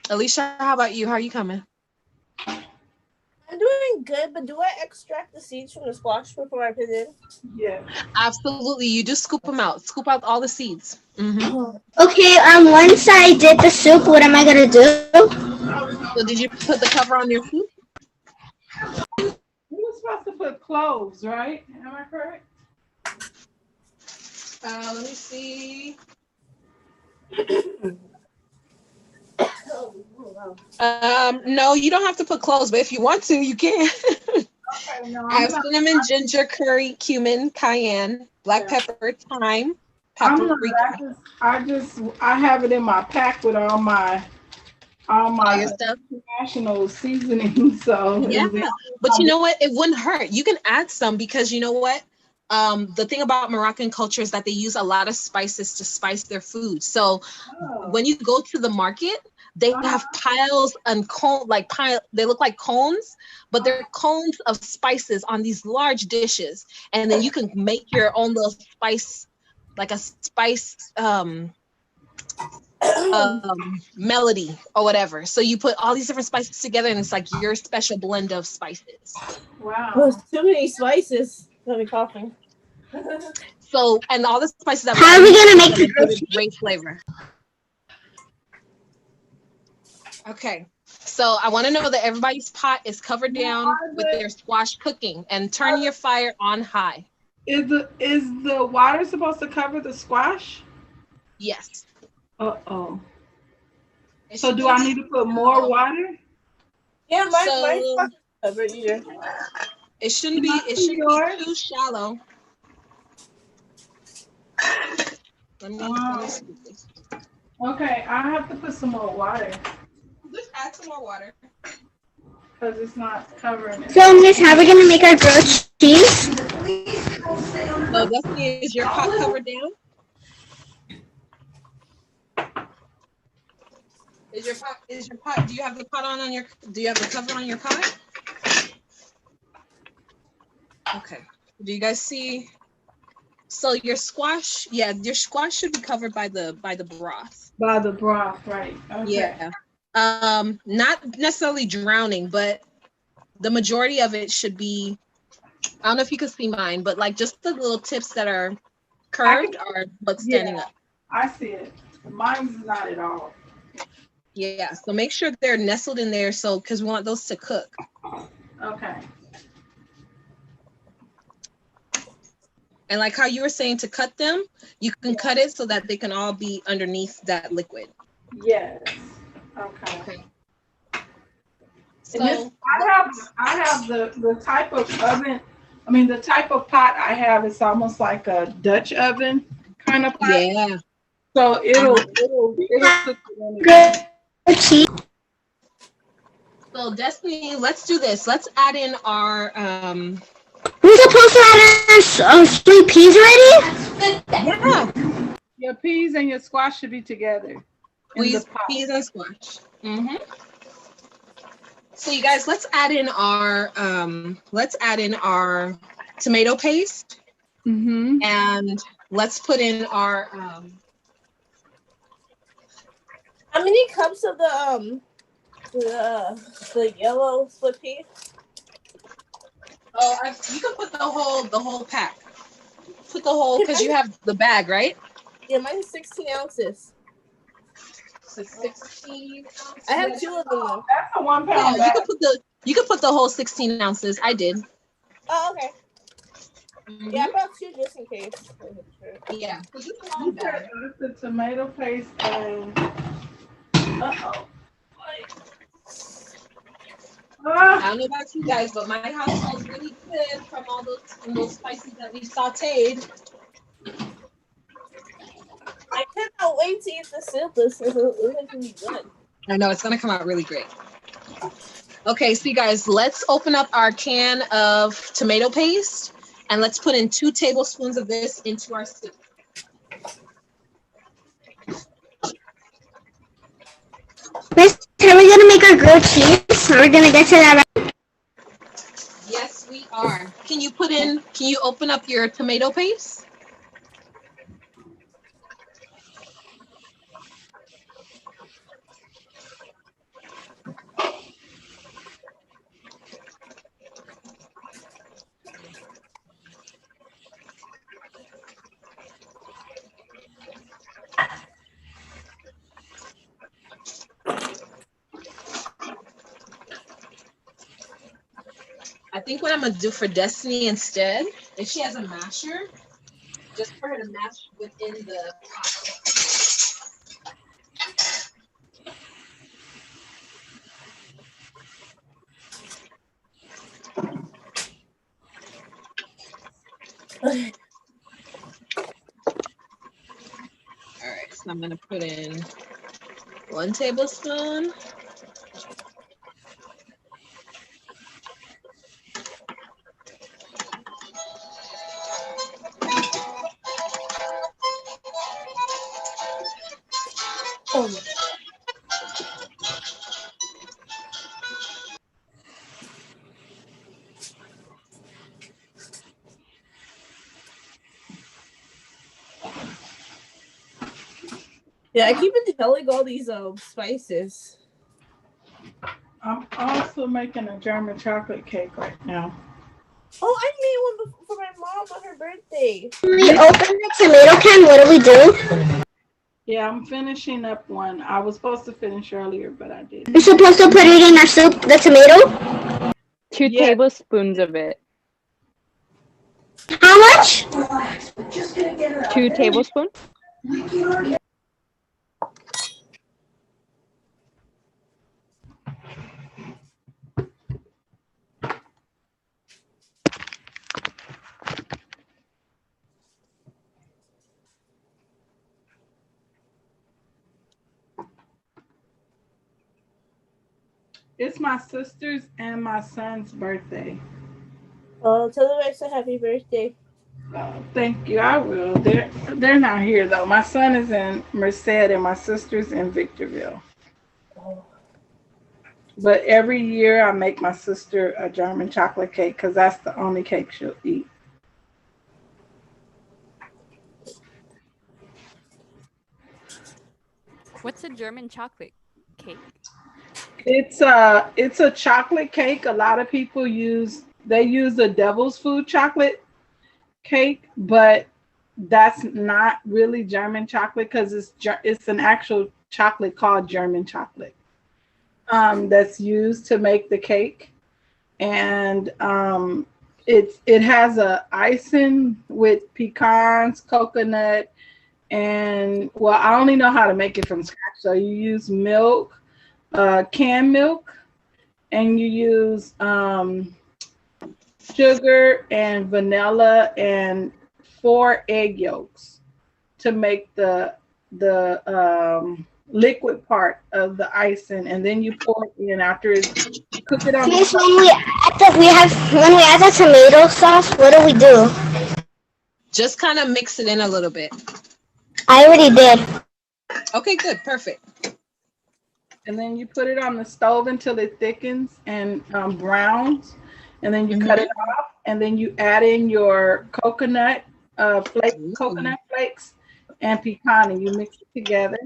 Alicia, how about you? How are you coming?
I'm doing good, but do I extract the seeds from the squash before I put it in?
Yeah.
Absolutely, you just scoop them out. Scoop out all the seeds. Mm-hmm.
Okay, once I did the soup, what am I gonna do?
So did you put the cover on your soup?
You were supposed to put cloves, right? Am I correct?
Let me see. No, you don't have to put cloves, but if you want to, you can.
Okay, no,
I have cinnamon, ginger, curry, cumin, cayenne, black pepper, thyme, paprika.
I have it in my pack with all
Your stuff.
international seasonings. So
Yeah, but you know what? It wouldn't hurt. You can add some, because you know what? The thing about Moroccan culture is that they use a lot of spices to spice their food. So when you go to the market, they have piles and they look like cones, but they're cones of spices on these large dishes. And then you can make your own little spice, like a spice melody or whatever. So you put all these different spices together, and it's like your special blend of spices.
wow.
There's too many spices. Got me coughing.
So, and all the spices that
How are we gonna make the grilled cheese?
great flavor. Okay, so I want to know that everybody's pot is covered down with their squash cooking, and turn your fire on high.
Is the water supposed to cover the squash?
Yes.
Uh-oh. So do I need to put more water?
Yeah, mine's
So
not covered either.
it shouldn't be too shallow. Let me see this.
Okay, I have to put some more water
Just add some more water.
because it's not covering it.
So, Miss, how are we gonna make our grilled cheese?
So Destiny, is your pot covered down? Is your pot, do you have the pot on your, do you have the cover on your pot? Okay, do you guys see? So your squash, your squash should be covered by the broth.
By the broth, right? Okay.
Yeah. Not necessarily drowning, but the majority of it should be, I don't know if you can see mine, but like just the little tips that are curved are what's standing up.
I see it. Mine's not at all.
Yeah, so make sure they're nestled in there, so because we want those to cook.
Okay.
And like how you were saying to cut them, you can cut it so that they can all be underneath that liquid.
Yes. Okay.
So
And this, I have the type of oven. I mean, the type of pot I have is almost like a Dutch oven kind of pot.
yeah.
So it'll cook it in.
Cheese.
So Destiny, let's do this. Let's add in our
We're supposed to add our sweet peas already?
yeah.
Your peas and your squash should be together.
Peas and squash. Mm-hmm. So you guys, let's add in our tomato paste.
Mm-hmm.
And let's put in our
How many cups of the yellow split pea?
oh, you can put the whole pack. Put the whole, because you have the bag, right?
Yeah, mine is 16 ounces.
So 16 ounces.
I have 2 of them though.
That's a 1 pound
Yeah,
bag.
you can put the whole 16 ounces. I did.
Oh, okay.
Mm-hmm.
Yeah, I brought 2 just in case.
Yeah.
You said the tomato paste and uh-oh.
I don't know about you guys, but my house smells really good from all those spices that we sauteed.
I cannot wait to eat the soup. This is going to be good.
I know it's gonna come out really great. Okay, so you guys, let's open up our can of tomato paste and let's put in 2 tablespoons of this into our soup.
Miss, are we gonna make our grilled cheese? Are we gonna get to that right?
Yes, we are. Can you open up your tomato paste? I think what I'm gonna do for Destiny instead, if she has a masher, just for her to mash within the pot. All right, so I'm gonna put in 1 tablespoon.
Oh. Yeah, I keep inhaling all these spices.
I'm also making a German chocolate cake right now.
Oh, I made one for my mom on her birthday.
We open the tomato can. What do we do?
Yeah, I'm finishing up one. I was supposed to finish earlier, but I didn't.
We're supposed to put it in our soup, the tomato?
2 tablespoons of it.
How much?
2 tablespoons?
It's my sister's and my son's birthday.
Oh, tell them I said happy birthday.
Thank you. I will. They're not here though. My son is in Merced and my sister's in Victorville.
Oh.
But every year I make my sister a German chocolate cake because that's the only cake she'll eat.
What's a German chocolate cake?
It's a chocolate cake. A lot of people use a devil's food chocolate cake, but that's not really German chocolate because it's an actual chocolate called German chocolate that's used to make the cake, and it has a icing with pecans, coconut, and well, I only know how to make it from scratch. So you use milk, canned milk, and you use sugar and vanilla and 4 egg yolks to make the liquid part of the icing, and then you pour it in after it's cook it on.
Miss, when we add the tomato sauce, what do we do?
Just kind of mix it in a little bit.
I already did.
Okay, good, perfect.
And then you put it on the stove until it thickens and browns, and then you cut it off, and then you add in your coconut coconut flakes and pecan, and you mix it together,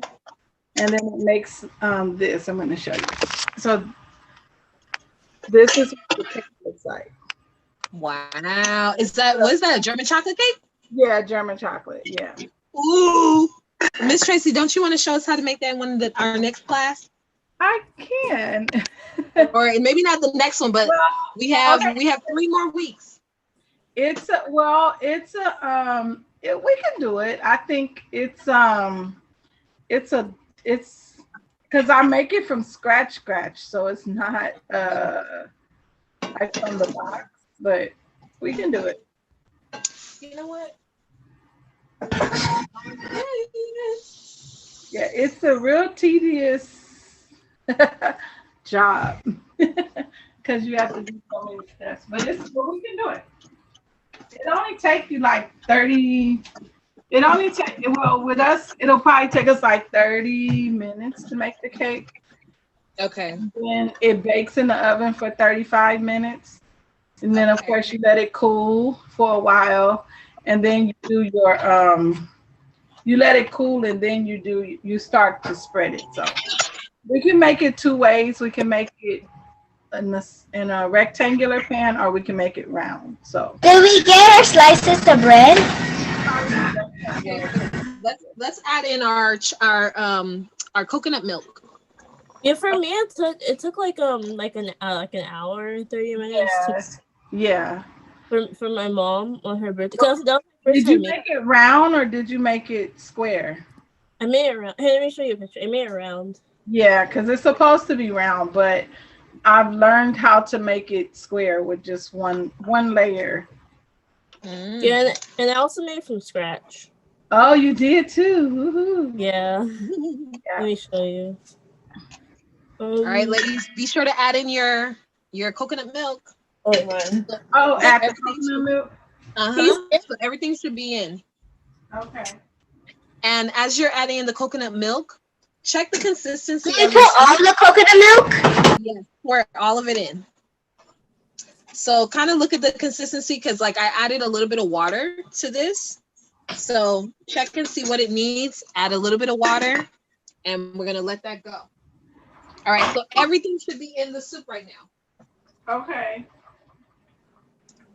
and then it makes this. I'm going to show you. So this is what the cake looks like.
Wow, what is that? A German chocolate cake?
Yeah, German chocolate. Yeah.
Ooh, Miss Tracy, don't you want to show us how to make that in our next class?
I can.
Or maybe not the next one, but we have 3 more weeks.
We can do it. I think it's because I make it from scratch, so it's not like from the box, but we can do it.
You know what?
Yeah, it's a real tedious job because you have to do so many steps, but we can do it. It only takes you like 30. With us, it'll probably take us like 30 minutes to make the cake.
Okay.
Then it bakes in the oven for 35 minutes. And then of course you let it cool for a while. And then you do your you let it cool, and then you start to spread it. So we can make it 2 ways. We can make it in a rectangular pan, or we can make it round. So
did we get our slices of bread?
Let's add in our coconut milk.
Yeah, for me it took like an hour and 30 minutes.
Yeah.
For my mom on her birthday. That was the first
did you
time
make it round or did you make it square?
I made it round. Hey, let me show you a picture. I made it round.
Yeah, because it's supposed to be round, but I've learned how to make it square with just one layer.
Yeah, and I also made it from scratch.
Oh, you did too. Woo-hoo.
Yeah. Let me show you.
All right, ladies, be sure to add in your coconut milk.
Add the coconut milk.
So everything should be in.
Okay.
And as you're adding in the coconut milk, check the consistency.
Can you put all the coconut milk?
Yes, pour all of it in. So kind of look at the consistency, because like I added a little bit of water to this. So check and see what it needs. Add a little bit of water, and we're gonna let that go. All right, so everything should be in the soup right now.
Okay.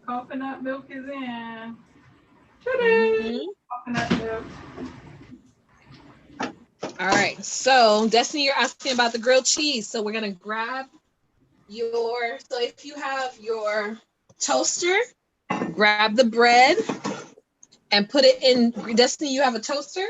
Coconut milk is in. Coconut milk.
All right, so Destiny, you're asking about the grilled cheese. So we're gonna grab so if you have your toaster, grab the bread and put it in. Destiny, you have a toaster?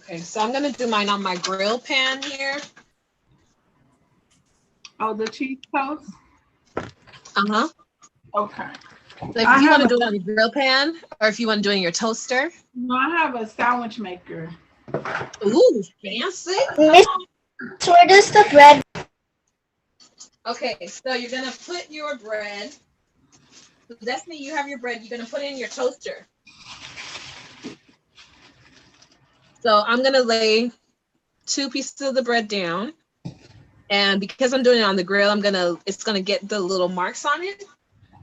Okay, so I'm gonna do mine on my grill pan here.
Oh, the cheese toast? Okay.
So if you want to do it on your grill pan, or if you want to do it in your toaster.
No, I have a sandwich maker.
Ooh, fancy.
Miss, where does the bread?
Okay, so you're gonna put your bread. Destiny, you have your bread. You're gonna put it in your toaster. So I'm gonna lay 2 pieces of the bread down, and because I'm doing it on the grill, it's gonna get the little marks on it.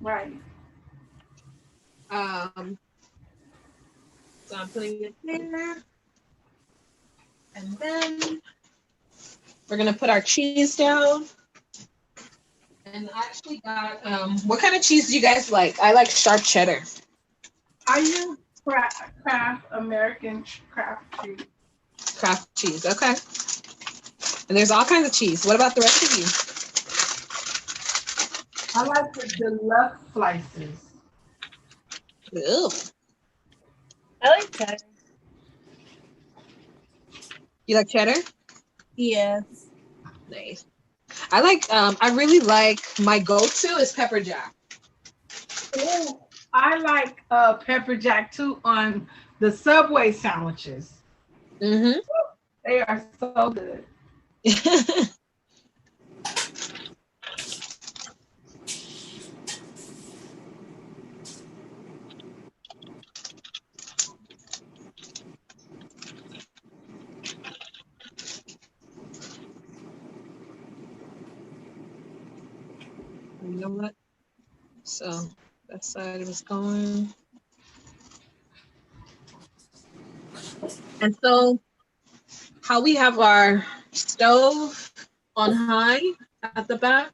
Right.
So I'm putting it there, and then we're gonna put our cheese down. And I actually got what kind of cheese do you guys like? I like sharp cheddar.
I use Kraft American Kraft cheese.
Kraft cheese, okay. And there's all kinds of cheese. What about the rest of
I like the deluxe slices.
you? Ew.
I like cheddar.
You like cheddar?
Yes.
Nice. I really like, my go-to is pepper jack.
Ooh, I like pepper jack too on the Subway sandwiches.
Mm-hmm.
They are so good.
You know what? So that side is going. And so how we have our stove on high at the back.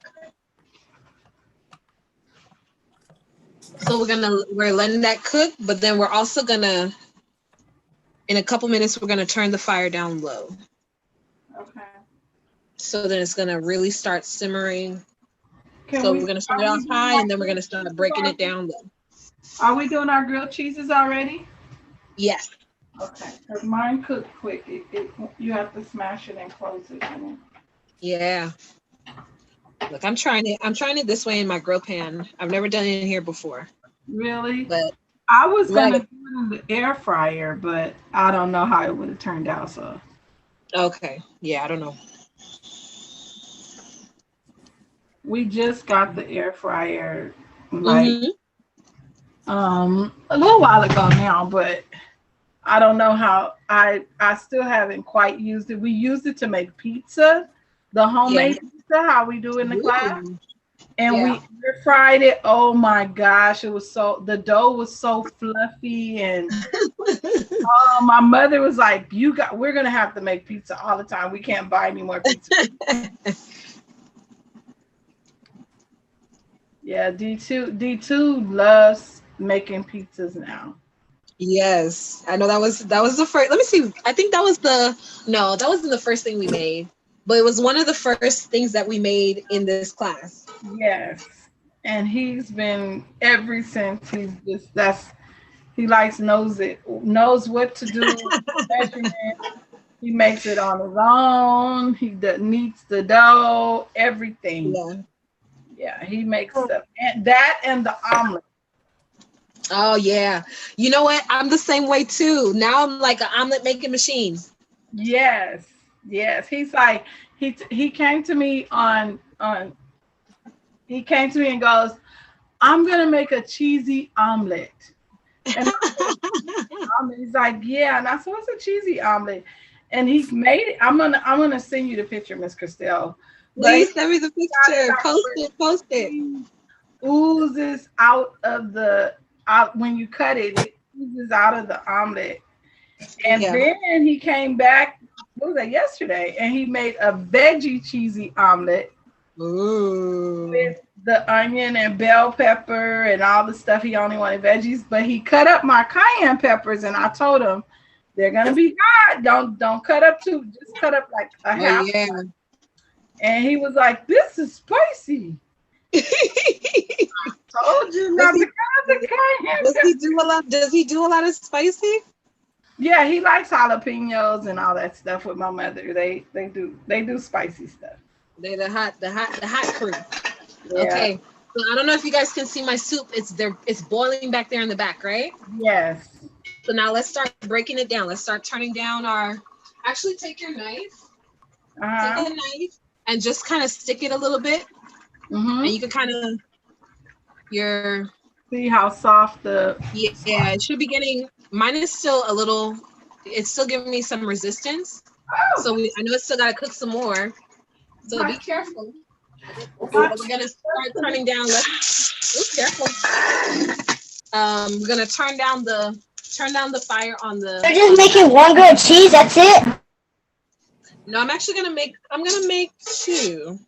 So we're letting that cook, but then we're also gonna, in a couple minutes, we're gonna turn the fire down low.
Okay.
So then it's gonna really start simmering.
We're
We're gonna start it off high, and then we're gonna start breaking it down low.
Are we doing our grilled cheeses already?
Yes.
Okay. Because mine cook quick. You have to smash it and close it.
Yeah. Look, I'm trying it this way in my grill pan. I've never done it in here before.
Really?
But
I was gonna do it in the air fryer, but I don't know how it would have turned out. So.
Okay. Yeah, I don't know.
We just got the air fryer
Mm-hmm.
a little while ago now, but I don't know how I still haven't quite used it. We used it to make pizza, the homemade pizza, how we do in the class. And we air fried it. Oh my gosh, the dough was so fluffy, and my mother was like, we're gonna have to make pizza all the time. We can't buy any more pizza. Yeah, D2 loves making pizzas now.
Yes, I know that was the first. Let me see. I think that wasn't the first thing we made, but it was one of the first things that we made in this class.
Yes, and he's been ever since. He knows what to do. He makes it on his own. He kneads the dough, everything. Yeah, he makes stuff, and the omelet.
Oh yeah, you know what? I'm the same way too. Now I'm like an omelet making machine.
Yes. He's like he came to me he came to me and goes, "I'm gonna make a cheesy omelet." And he's like, "Yeah," and I said, "What's a cheesy omelet?" And he made it. I'm gonna send you the picture, Miss Christelle.
Please send me the picture. Post it.
Oozes out of when you cut it, it oozes out of the omelet. And then he came back, what was that, yesterday? And he made a veggie cheesy omelet.
Ooh.
With the onion and bell pepper and all the stuff. He only wanted veggies, but he cut up my cayenne peppers, and I told him they're gonna be hot. Don't cut up too. Just cut up like a half.
Yeah.
And he was like, "This is spicy." Told you not to cut up the cayenne.
Does he do a lot of spicy?
Yeah, he likes jalapenos and all that stuff with my mother. They do spicy stuff.
They're the hot crew.
Yeah.
Okay. So I don't know if you guys can see my soup. It's boiling back there in the back, right?
Yes.
So now let's start breaking it down. Let's start turning down our actually take your knife,
Uh-huh.
take a knife, and just kind of stick it a little bit, and you can kind of
See how soft the.
yeah. It should be getting. Mine is still a little. It's still giving me some resistance. So I know it's still got to cook some more. So be careful. We're gonna start turning down. Careful. We're gonna turn down the fire on the.
You're just making one grilled cheese. That's it.
No, I'm actually gonna make. I'm gonna make 2.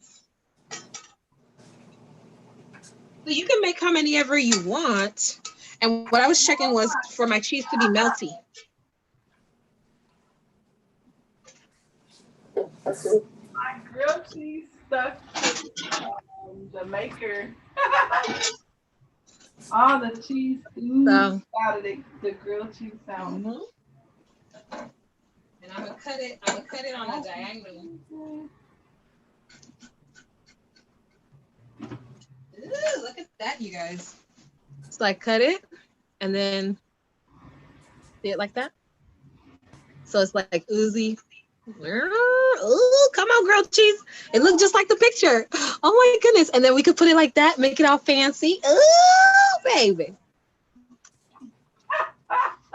So you can make how many ever you want. And what I was checking was for my cheese to be melty.
My grilled cheese stuck to the maker. All the cheese oozed out of the grilled cheese sandwich.
Mm-hmm. And I'm gonna cut it on a diagonal. Ooh, look at that, you guys. So I cut it and then see it like that. So it's like oozy. Ooh, come on, grilled cheese. It looked just like the picture. Oh my goodness. And then we could put it like that, make it all fancy. Ooh, baby.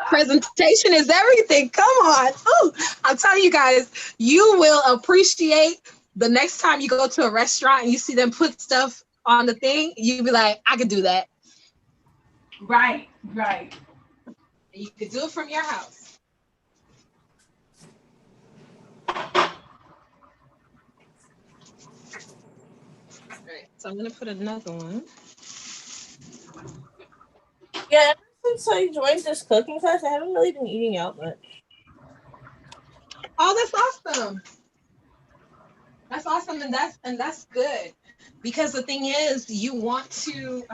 Presentation is everything. Come on. Ooh, I'm telling you guys, you will appreciate the next time you go to a restaurant and you see them put stuff on the thing. You'll be like, I could do that.
Right.
And you could do it from your house. All right, so I'm gonna put another one.
Yeah, ever since I joined this cooking class, I haven't really been eating out much.
Oh, that's awesome. That's awesome, and that's good. Because the thing is, you want to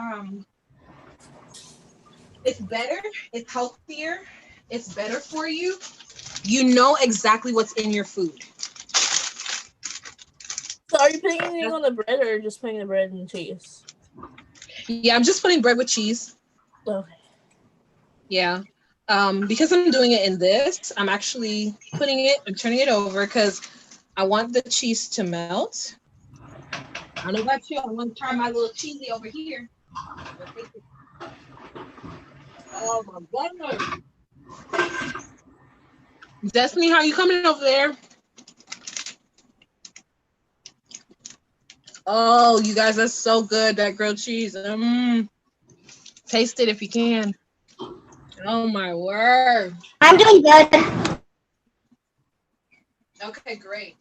it's better, it's healthier, it's better for you. You know exactly what's in your food.
So are you putting anything on the bread or just putting the bread and cheese?
Yeah, I'm just putting bread with cheese.
Okay.
Yeah. Because I'm doing it in this, I'm actually I'm turning it over because I want the cheese to melt. I don't know about you, I want to try my little cheesy over here. Oh my goodness. Destiny, how you coming over there? Oh, you guys, that's so good, that grilled cheese. Taste it if you can. Oh my word.
I'm doing good.
Okay, great.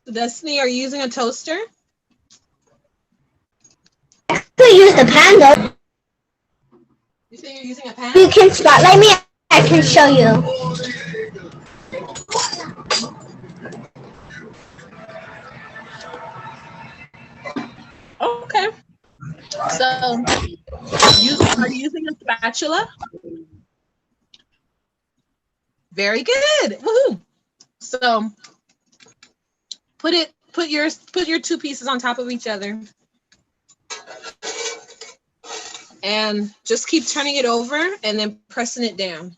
Destiny, are you using a toaster?
I could use the pan though.
You say you're using a pan?
You can spotlight me. I can show you.
Okay. So, are you using a spatula? Very good. Woohoo! So, put your 2 pieces on top of each other, and just keep turning it over and then pressing it down.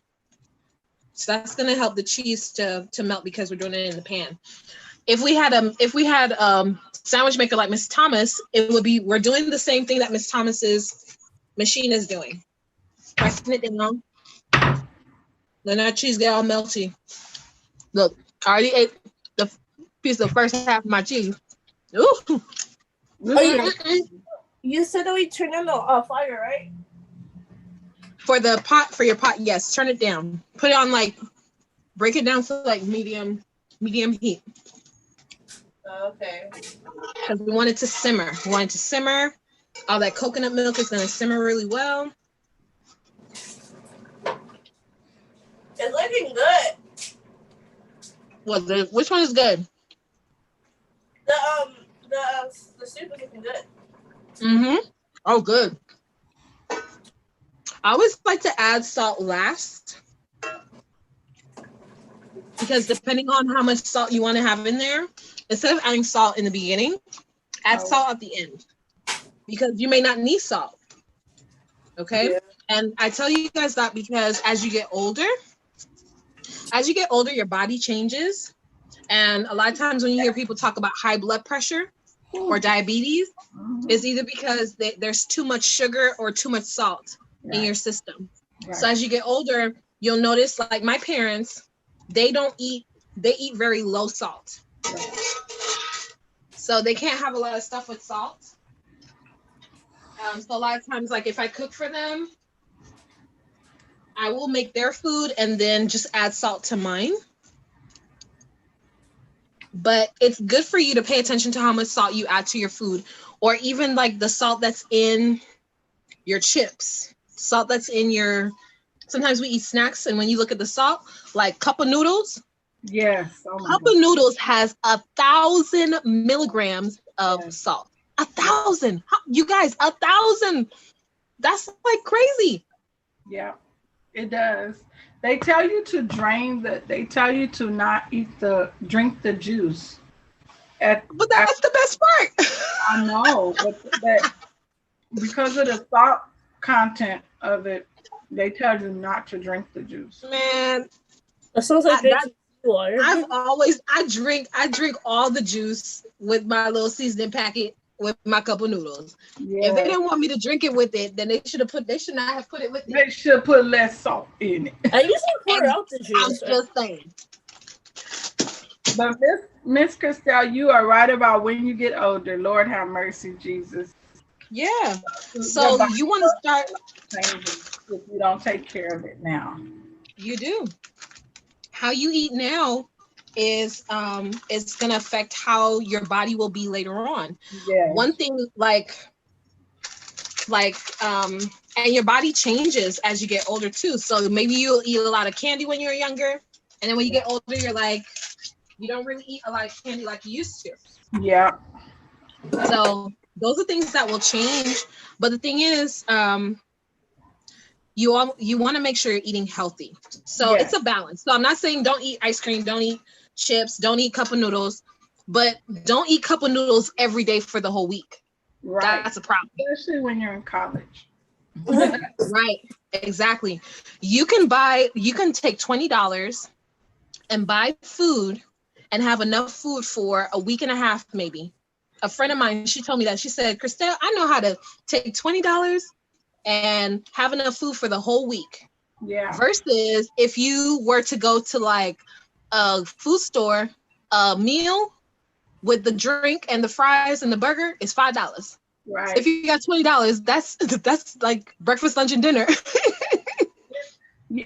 So that's gonna help the cheese to melt because we're doing it in the pan. If we had sandwich maker like Miss Thomas, it would be we're doing the same thing that Miss Thomas's machine is doing. Pressing it down. Then that cheese get all melty. Look, I already ate the piece of the first half of my cheese. Ooh.
You said that we turned on the fire, right?
For your pot, yes. Turn it down. Put it on break it down to medium heat.
Okay.
Because we want it to simmer. We want it to simmer. All that coconut milk is gonna simmer really well.
Is It's looking good.
Which one is good?
The soup is looking good.
Mm-hmm. Oh, good. I always like to add salt last because depending on how much salt you want to have in there, instead of adding salt in the beginning, add salt at the end because you may not need salt. Okay. Yeah. And I tell you guys that because as you get older, your body changes. And a lot of times when you hear people talk about high blood pressure or diabetes, it's either because there's too much sugar or too much salt in your system. Right. So as you get older, you'll notice like my parents, they eat very low salt. Right. So they can't have a lot of stuff with salt. So a lot of times, like if I cook for them, I will make their food and then just add salt to mine. But it's good for you to pay attention to how much salt you add to your food, or even like the salt that's in your chips, salt that's in your, sometimes we eat snacks and when you look at the salt, like cup of noodles.
Yes. Oh
cup of noodles has 1,000 milligrams of salt. 1,000. You guys, 1,000. That's like crazy.
Yeah, it does. They tell you to they tell you to not drink the juice.
But that's the best part.
I know, but because of the salt content of it, they tell you not to drink the juice.
Man,
that sounds like drinking water.
I drink all the juice with my little seasoning packet with my cup of noodles. Yeah. If they didn't want me to drink it with it, then they should not have put it with it.
They should put less salt in it.
I usually pour out the juice.
I'm just saying.
But Miss Christelle, you are right about when you get older. Lord have mercy, Jesus.
Yeah. So you want to start
if you don't take care of it now.
You do. How you eat now is going to affect how your body will be later on. Yeah. One thing and your body changes as you get older too. So maybe you'll eat a lot of candy when you're younger, and then when you get older, you're like, you don't really eat a lot of candy like you used to.
Yeah.
So those are things that will change. But the thing is, you want to make sure you're eating healthy. So it's a balance. So I'm not saying don't eat ice cream, don't eat chips, don't eat cup of noodles, but don't eat cup of noodles every day for the whole week. Right. That's a problem.
Especially when you're in college.
Right. Exactly. You can take $20 and buy food and have enough food for a week and a half, maybe. A friend of mine, she told me that. She said, Christelle, I know how to take $20 and have enough food for the whole week. Yeah. Versus if you were to go to like a food store, a meal with the drink and the fries and the burger is $5. Right. If you got $20, that's like breakfast, lunch, and dinner.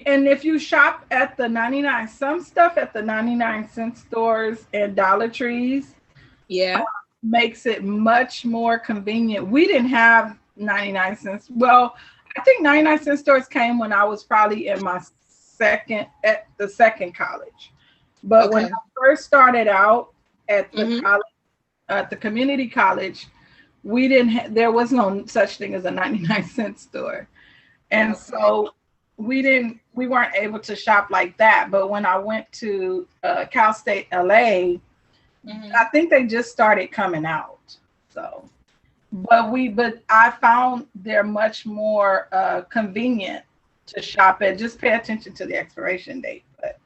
And if you shop at the 99, some stuff at the 99-cent stores and Dollar Trees, makes it much more convenient. We didn't have 99 cents. Well, I think 99-cent stores came when I was probably in my second college. But when I first started out at the college, at the community college, we there was no such thing as a 99-cent store. And so we weren't able to shop like that. But when I went to Cal State LA, I think they just started coming out. So, but I found they're much more convenient to shop at. Just pay attention to the expiration date. But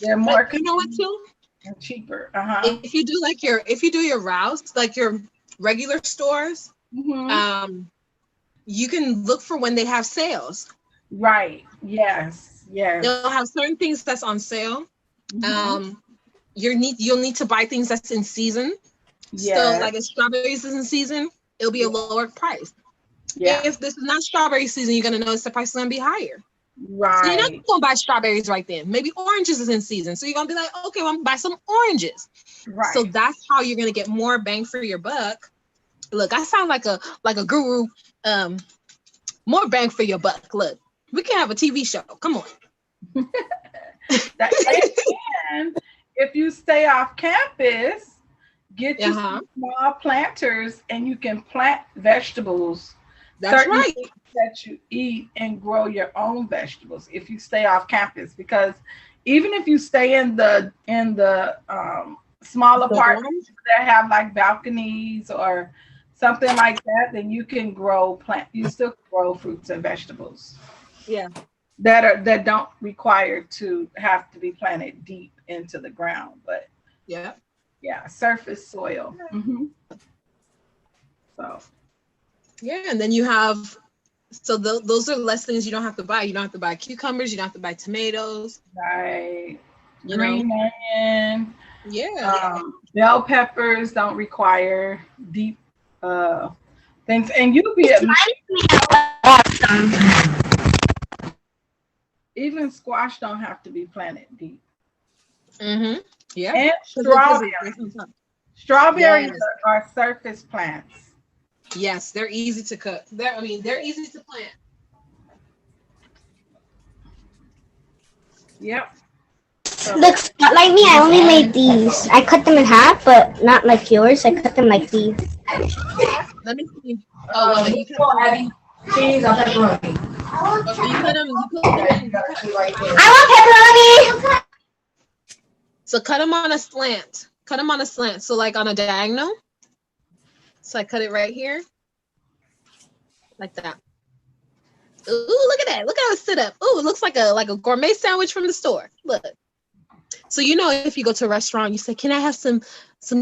they're more,
you know what too,
and cheaper.
If you do your routes, like your regular stores, you can look for when they have sales.
Right. Yes.
They'll have certain things that's on sale. You'll need to buy things that's in season. So like if strawberries is in season, it'll be a lower price. If this is not strawberry season, you're gonna notice the price is gonna be higher. Right. So you're not gonna buy strawberries right then. Maybe oranges is in season. So you're gonna be like, okay, well, I'm gonna buy some oranges. Right. So that's how you're gonna get more bang for your buck. Look, I sound like a guru. More bang for your buck. Look, we can have a TV show. Come on.
And if you stay off campus, get you
Uh-huh.
some small planters and you can plant vegetables.
That's
Certain
right.
things that you eat and grow your own vegetables if you stay off campus. Because even if you stay in the small
The
apartments that have like balconies or something like that, then you can you still grow fruits and vegetables.
Yeah.
That don't require to have to be planted deep into the ground, but
Yeah.
yeah, surface soil. So
Yeah, and then you have, so those are less things you don't have to buy. You don't have to buy cucumbers. You don't have to buy tomatoes.
right,
You
green
know?
onion,
Yeah.
bell peppers don't require deep things, and you'll be at even squash don't have to be planted deep.
Mm-hmm. Yeah.
And strawberries
Yes.
are surface plants.
Yes, they're easy to cook. They're easy to plant.
Yep.
Looks not like me. I only made these. I cut them in half, but not like yours. I cut them like these.
Let me see. Oh, well, you cut
Cheese or pepperoni.
you cut them.
I want pepperoni.
So cut them on a slant. Cut them on a slant. So like on a diagonal. So I cut it right here, like that. Ooh, look at that! Look how it sit up. Ooh, it looks like a gourmet sandwich from the store. Look. So you know, if you go to a restaurant, you say, "Can I have some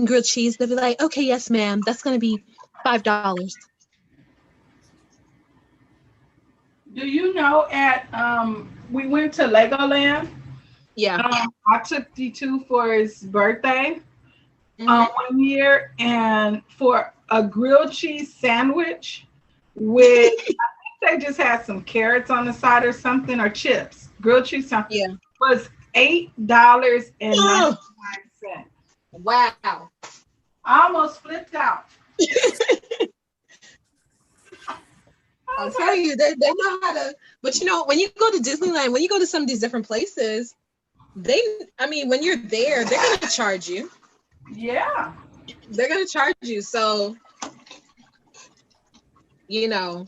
grilled cheese?" They'll be like, "Okay, yes, ma'am. That's gonna be $5."
Do you know we went to Legoland?
Yeah.
I took D2 for his birthday
Mhm.
1 year, and for a grilled cheese sandwich with I think they just had some carrots on the side or something, or chips. Grilled cheese sandwich
Yeah.
was $8.99.
Wow.
I almost flipped out.
I'll tell you, they know how to. But you know, when you go to Disneyland, when you go to some of these different places, when you're there, they're gonna charge you.
Yeah.
They're gonna charge you. So, you know,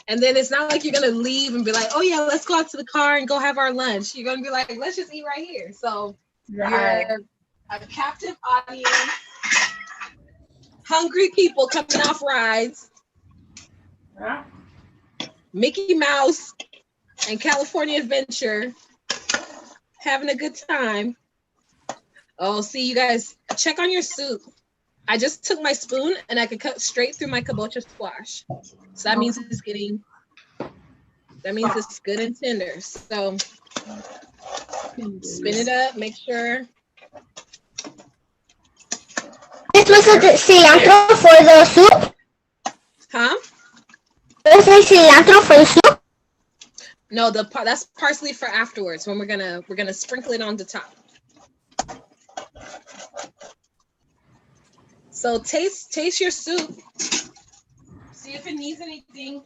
and then it's not like you're gonna leave and be like, "Oh yeah, let's go out to the car and go have our lunch." You're gonna be like, "Let's just eat right here." So
Right.
you're a captive audience, hungry people coming off rides,
Yeah.
Mickey Mouse and California Adventure, having a good time. Oh, see, you guys, check on your soup. I just took my spoon and I could cut straight through my kabocha squash. So that means it's good and tender. So spin it up, make sure.
This was the cilantro for the soup.
Huh?
This is cilantro for the soup.
No, that's parsley for afterwards when we're gonna sprinkle it on the top. So taste your soup. See if it needs anything.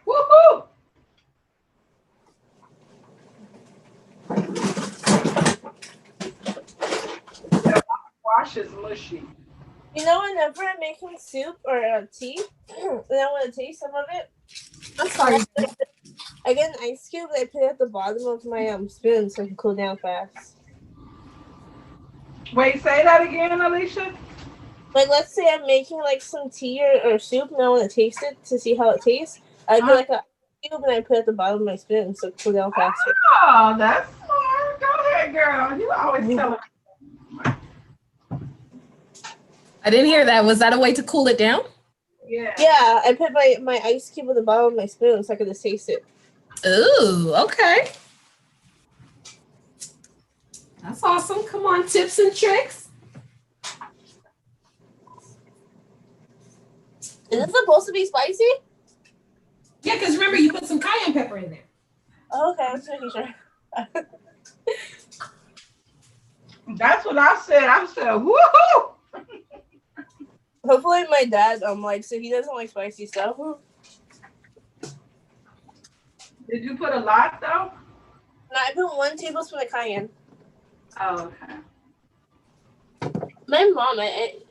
Woohoo! Yeah, squash is mushy.
You know, whenever I'm making soup or tea, and I want to taste some of it,
I'm sorry.
I get an ice cube that I put at the bottom of my spoon so it can cool down fast.
Wait, say that again, Alicia.
Like, let's say I'm making like some tea or soup and I want to taste it to see how it tastes. I get like a cube and I put it at the bottom of my spoon so it can cool down faster.
Oh, that's smart. Go ahead, girl. You always tell me.
I didn't hear that. Was that a way to cool it down?
Yeah.
Yeah, I put my ice cube at the bottom of my spoon so I could just taste it.
Ooh, okay. That's awesome. Come on, tips and tricks.
Is it supposed to be spicy?
Yeah, because remember you put some cayenne pepper in there.
Oh, okay, I'm just making sure.
That's what I said. I said, woohoo!
Hopefully my dad likes it. He doesn't like spicy stuff.
Did you put a lot though?
No, I put 1 tablespoon of cayenne.
Oh, okay.
My mom,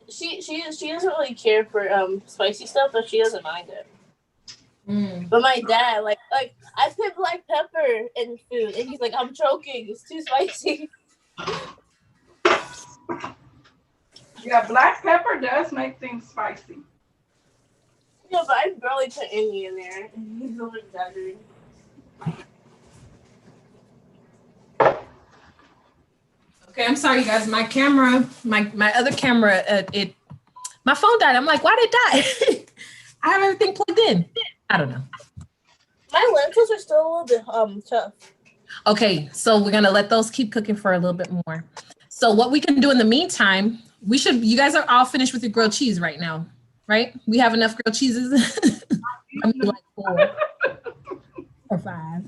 she doesn't really care for spicy stuff, but she doesn't mind it. But my dad, like I put black pepper in food, and he's like, I'm choking. It's too spicy.
Yeah, black pepper does make things spicy.
Yeah, but I barely put any in there. He's over exaggerating.
Okay, I'm sorry, you guys. My camera, my other camera, my phone died. I'm like, why did it die? I have everything plugged in. I don't know.
My lentils are still a little bit tough.
Okay, so we're gonna let those keep cooking for a little bit more. So what we can do in the meantime, you guys are all finished with your grilled cheese right now, right? We have enough grilled cheeses. I mean, like 4 or 5.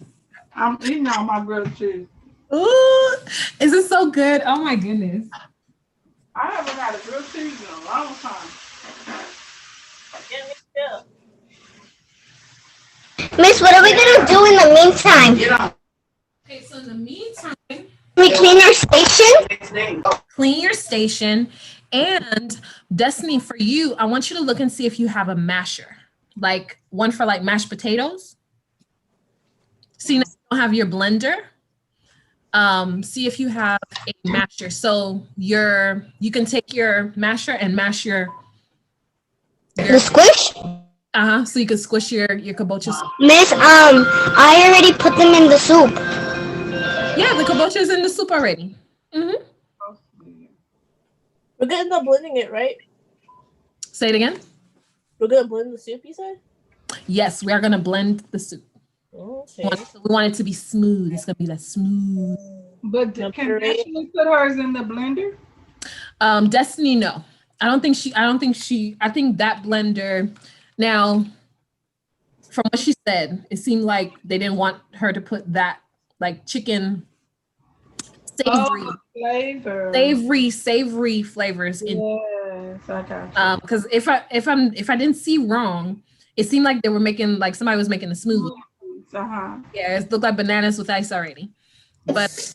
I'm eating all my grilled cheese.
Ooh, is it so good? Oh my goodness.
I haven't had a grilled cheese in a long time.
Yeah, me too.
Miss, what are we gonna do in the meantime?
Yeah.
Okay, so in the meantime,
We clean our station?
clean your station. And Destiny, for you, I want you to look and see if you have a masher, like one for like mashed potatoes. See, now you don't have your blender. See if you have a masher. So you can take your masher and mash your
The squish?
so you can squish your kabocha soup.
Miss, I already put them in the soup.
Yeah, the kabocha is in the soup already. Mm-hmm.
We're gonna end up blending it, right?
Say it again.
We're gonna blend the soup, you said?
Yes, we are gonna blend the soup.
Okay.
We want it to be smooth. It's gonna be that smooth.
But can Destiny put hers in the blender?
Destiny, no. I think that blender, now, from what she said, it seemed like they didn't want her to put that like chicken savory flavors in.
Yes, I got you.
Because if I didn't see wrong, it seemed like they were making, like somebody was making a smoothie.
Uh-huh.
Yeah, it looked like bananas with ice already. But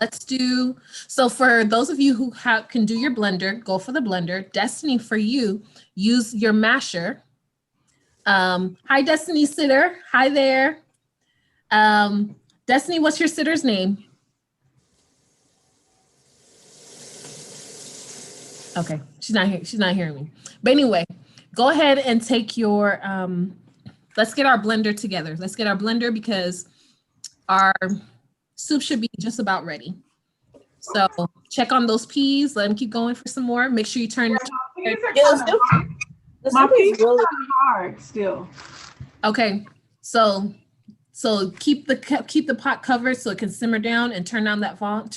let's do, so for those of you who can do your blender, go for the blender. Destiny, for you, use your masher. Hi, Destiny Sitter. Hi there. Destiny, what's your sitter's name? Okay, she's not here. She's not hearing me. But anyway, go ahead and take your, let's get our blender together. Let's get our blender because our soup should be just about ready. So check on those peas. Let them keep going for some more. Make sure you turn.
My peas are really hard still.
Okay, so keep the pot covered so it can simmer down and turn down the volume.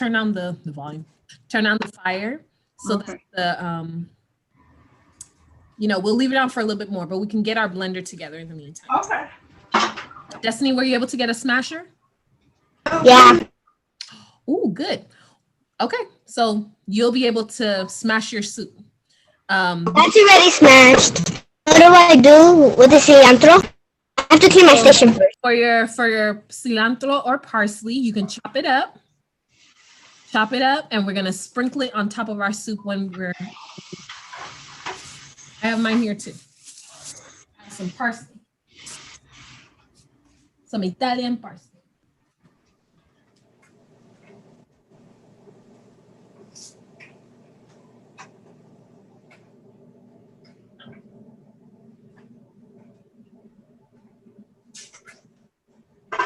Turn on the fire so that we'll leave it on for a little bit more, but we can get our blender together in the meantime.
Okay.
Destiny, were you able to get a smasher?
Yeah.
Ooh, good. Okay, so you'll be able to smash your soup.
That's already smashed. What do I do with the cilantro? I have to clean my station first.
For your cilantro or parsley, you can chop it up. Chop it up, and we're gonna sprinkle it on top of our soup when I have mine here too. I have some parsley. Some Italian parsley.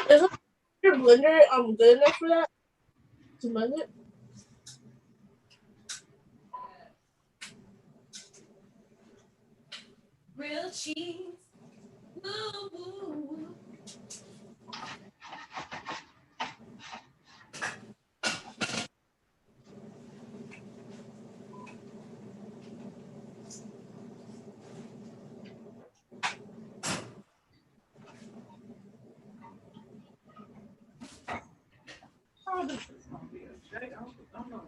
Is your blender good enough for that? To blend it?
grilled cheese. Woo, woo, woo.
Oh, this is gonna be a J. I'm not.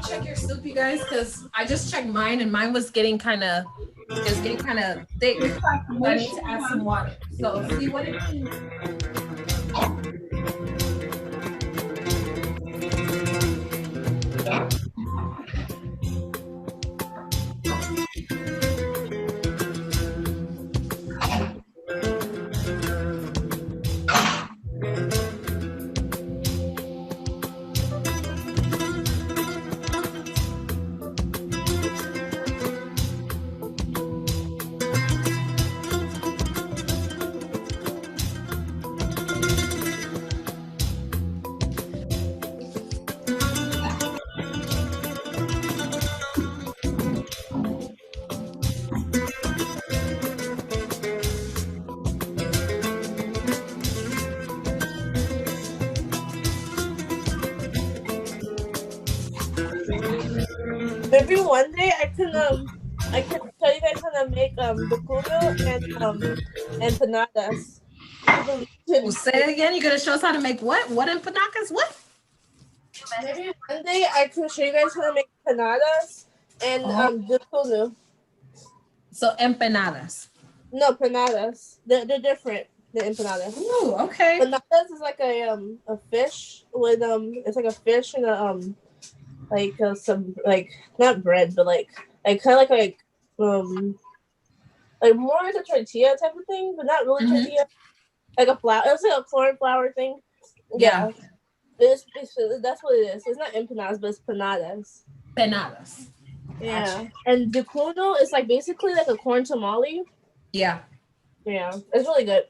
Check your soup, you guys, because I just checked mine and mine was getting kind of thick. So I need to add some water. So see what it means.
Maybe one day I can tell you guys how to make dukuno and empanadas.
Well, say it again. You're gonna show us how to make what? What empanadas? What?
Maybe one day I can show you guys how to make empanadas and dukuno.
So empanadas.
No, empanadas. They're different than empanadas.
Ooh, okay.
Empanadas is like a fish with it's like a fish and a like some like not bread but like kind of like more like a tortilla type of thing, but not really tortilla. Like a flour. It's like a corn flour thing. Yeah. It's that's what it is. It's not empanadas, but it's panadas.
Panadas.
Yeah.
Gotcha.
And dukuno is like basically like a corn tamale.
Yeah.
Yeah. It's really good.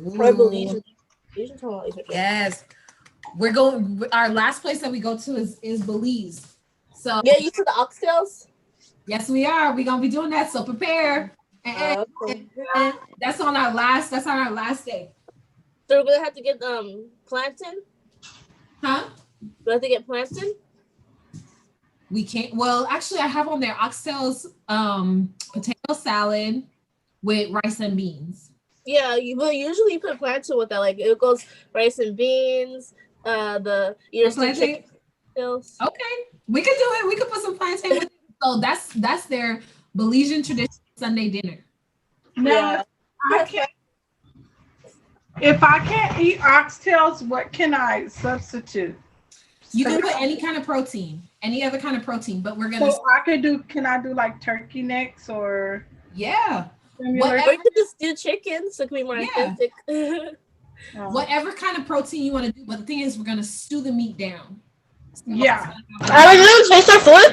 Ooh.
Belize tamales.
Yes. We're going. Our last place that we go to is Belize. So
Yeah, you said the oxtails.
yes, we are. We're gonna be doing that. So prepare.
Okay.
And that's on our last. That's on our last day.
So we're gonna have to get plantain.
Huh?
We have to get plantain.
We can't. Well, actually, I have on there oxtails, potato salad with rice and beans.
Yeah, usually you put plantain with that. Like it goes rice and beans. Your
Plantain. Okay, we could do it. We could put some plantain with it. So that's their Belizean tradition Sunday dinner.
Now, I can't. If I can't eat oxtails, what can I substitute?
You can put any kind of protein, any other kind of protein, but we're gonna.
So can I do like turkey necks or?
Yeah.
Whatever. Or you could just do chicken, so it can be more authentic.
Whatever kind of protein you want to do, but the thing is, we're gonna stew the meat down.
Yeah.
Are we doing taste our food?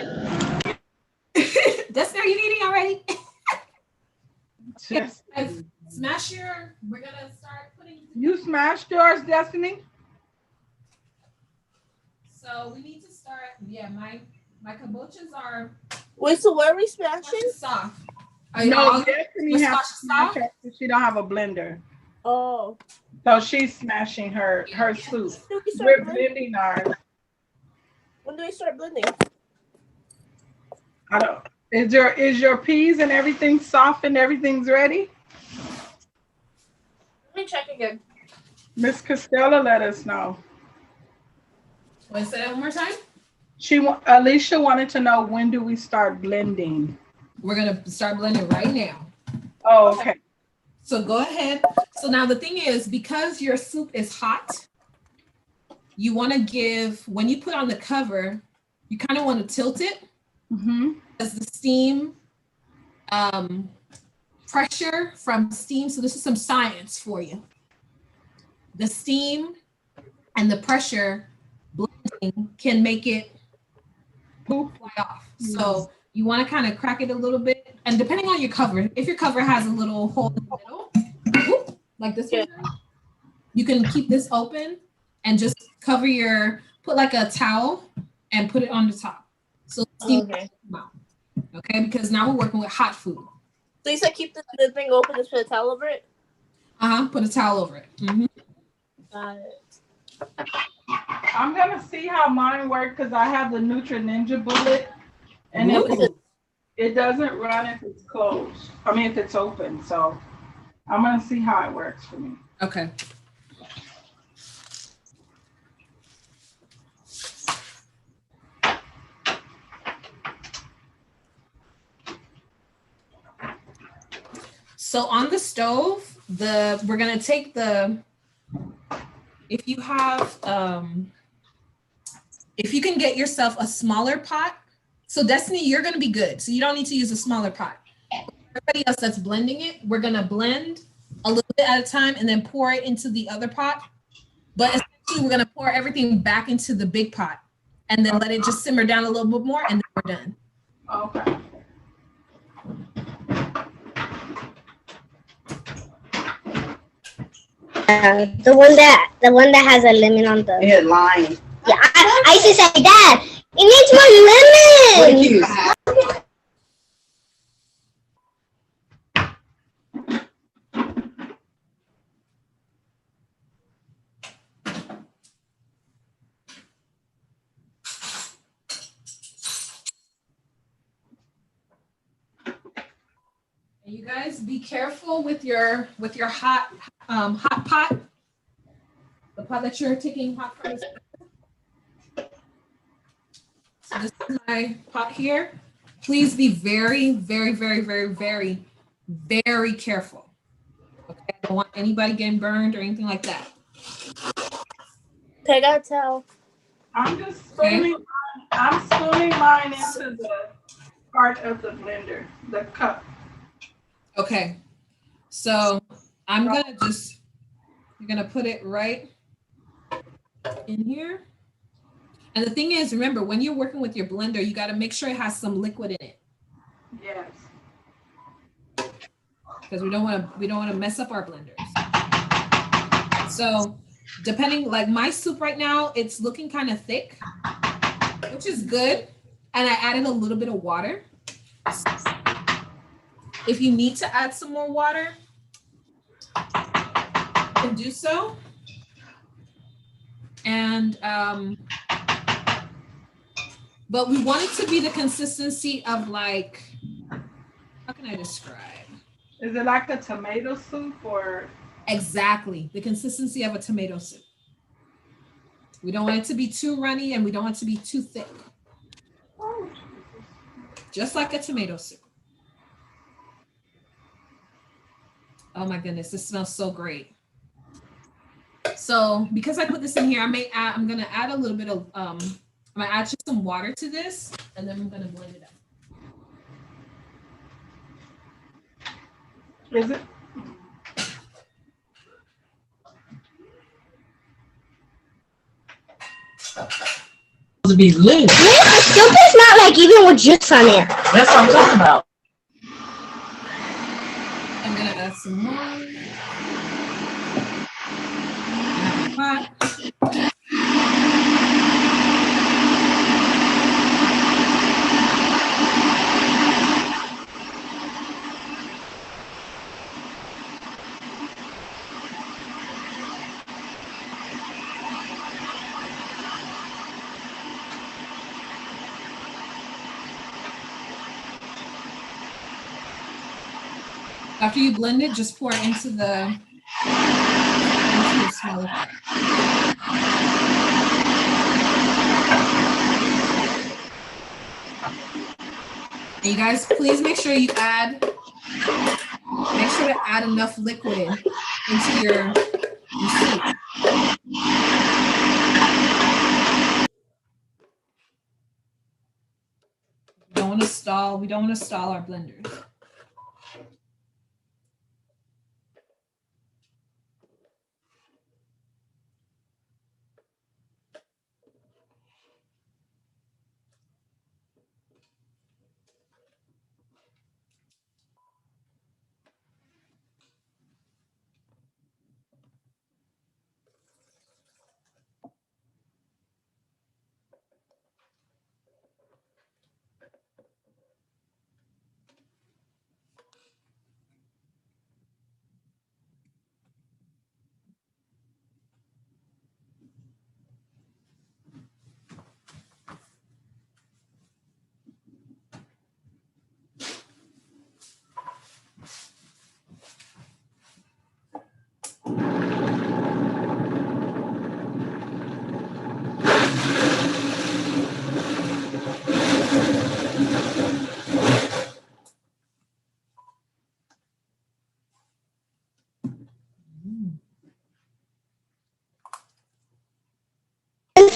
That's there. You eating already?
Yes.
Smash your. We're gonna start putting.
You smashed yours, Destiny?
So we need to start. Yeah, my kabochas are.
Wait, so where are we smashing?
Soft.
No, Destiny
your
has to
squash
smash
soft?
her because she don't have a blender.
Oh.
So she's smashing her soup.
When do we start
We're
blending?
blending ours.
When do we start blending?
I don't. Is your peas and everything soft and everything's ready?
Let me check again.
Miss Costello, let us know.
Want to say that one more time?
Alicia wanted to know, when do we start blending?
We're gonna start blending right now.
Oh, okay.
So go ahead. So now the thing is, because your soup is hot, you want to give, when you put on the cover, you kind of want to tilt it. Because the steam, pressure from steam, so this is some science for you. The steam and the pressure blending can make it fly off. So you want to kind of crack it a little bit, and depending on your cover, if your cover has a little hole in the middle, like this one, you can keep this open and just cover put like a towel and put it on the top. So steam come out. Okay, because now we're working with hot food.
So you said keep the thing open, just put a towel over it?
Put a towel over it.
Got it.
I'm gonna see how mine work because I have the Nutri Ninja bullet, and it doesn't run if it's closed. I mean, if it's open. So I'm gonna see how it works for me.
Okay. So on the stove, we're gonna take if you have, if you can get yourself a smaller pot. So Destiny, you're gonna be good. So you don't need to use a smaller pot. Everybody else that's blending it, we're gonna blend a little bit at a time and then pour it into the other pot. But essentially we're gonna pour everything back into the big pot and then let it just simmer down a little bit more and then we're done.
Okay.
The one that has a lemon on the.
It lime.
Yeah, I used to say, Dad, it needs more lemon.
What
You guys be careful with your hot pot, the pot that you're taking hot from. So this is my pot here. Please be very, very, very, very, very, very careful. Okay, I don't want anybody getting burned or anything like that.
Okay, I gotta tell.
I'm just spooning. I'm spooning mine into the part of the blender, the cup.
Okay, so I'm gonna you're gonna put it right in here. And the thing is, remember, when you're working with your blender, you gotta make sure it has some liquid in it.
Yes.
Because we don't wanna mess up our blenders. So depending, like my soup right now, it's looking kind of thick, which is good. And I added a little bit of water. If you need to add some more water, you can do so. And, but we want it to be the consistency of like, how can I describe?
Is it like a tomato soup or?
Exactly, the consistency of a tomato soup. We don't want it to be too runny and we don't want it to be too thick. Just like a tomato soup. Oh my goodness, this smells so great. So because I put this in here, I'm gonna add a little bit of, I'm gonna add just some water to this and then I'm gonna blend it up.
Is it?
to be loose?
The soup is not like even with juice on it.
That's what I'm talking about.
I'm gonna some more. Add a pot. After you blend it, just pour it into the smaller pot. And you guys, please make sure to add enough liquid into your soup. We don't want to stall our blenders.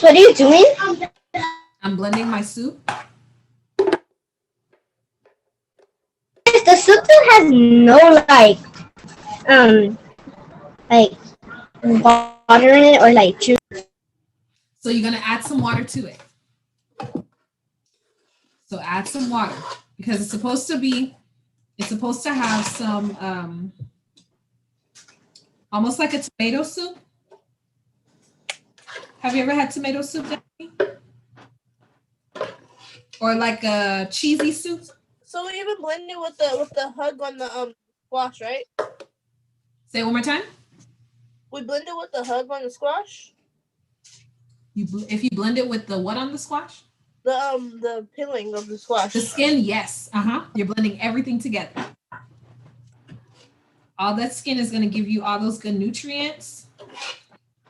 What are you doing?
I'm blending my soup.
The soup still has no water in it or like juice.
So you're gonna add some water to it. So add some water because it's supposed to have some almost like a tomato soup. Have you ever had tomato soup, Danny? Or like a cheesy soup?
So we even blend it with the hug on the squash, right?
Say it one more time.
We blend it with the hug on the squash.
If you blend it with the what on the squash?
The peeling of the squash.
The skin, yes. You're blending everything together. All that skin is going to give you all those good nutrients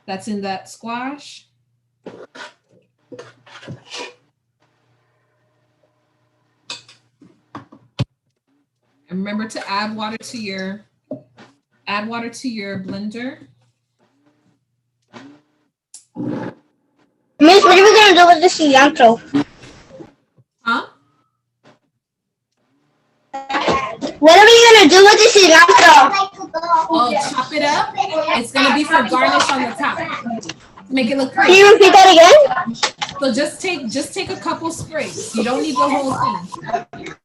that's in that squash. And remember to add water to your blender.
Miss, what are we gonna do with the cilantro?
Huh?
What are we gonna do with the cilantro?
Oh, chop it up. It's gonna be for garnish on the top. Make it look pretty.
Can you repeat that again?
So just take a couple sprays. You don't need the whole thing.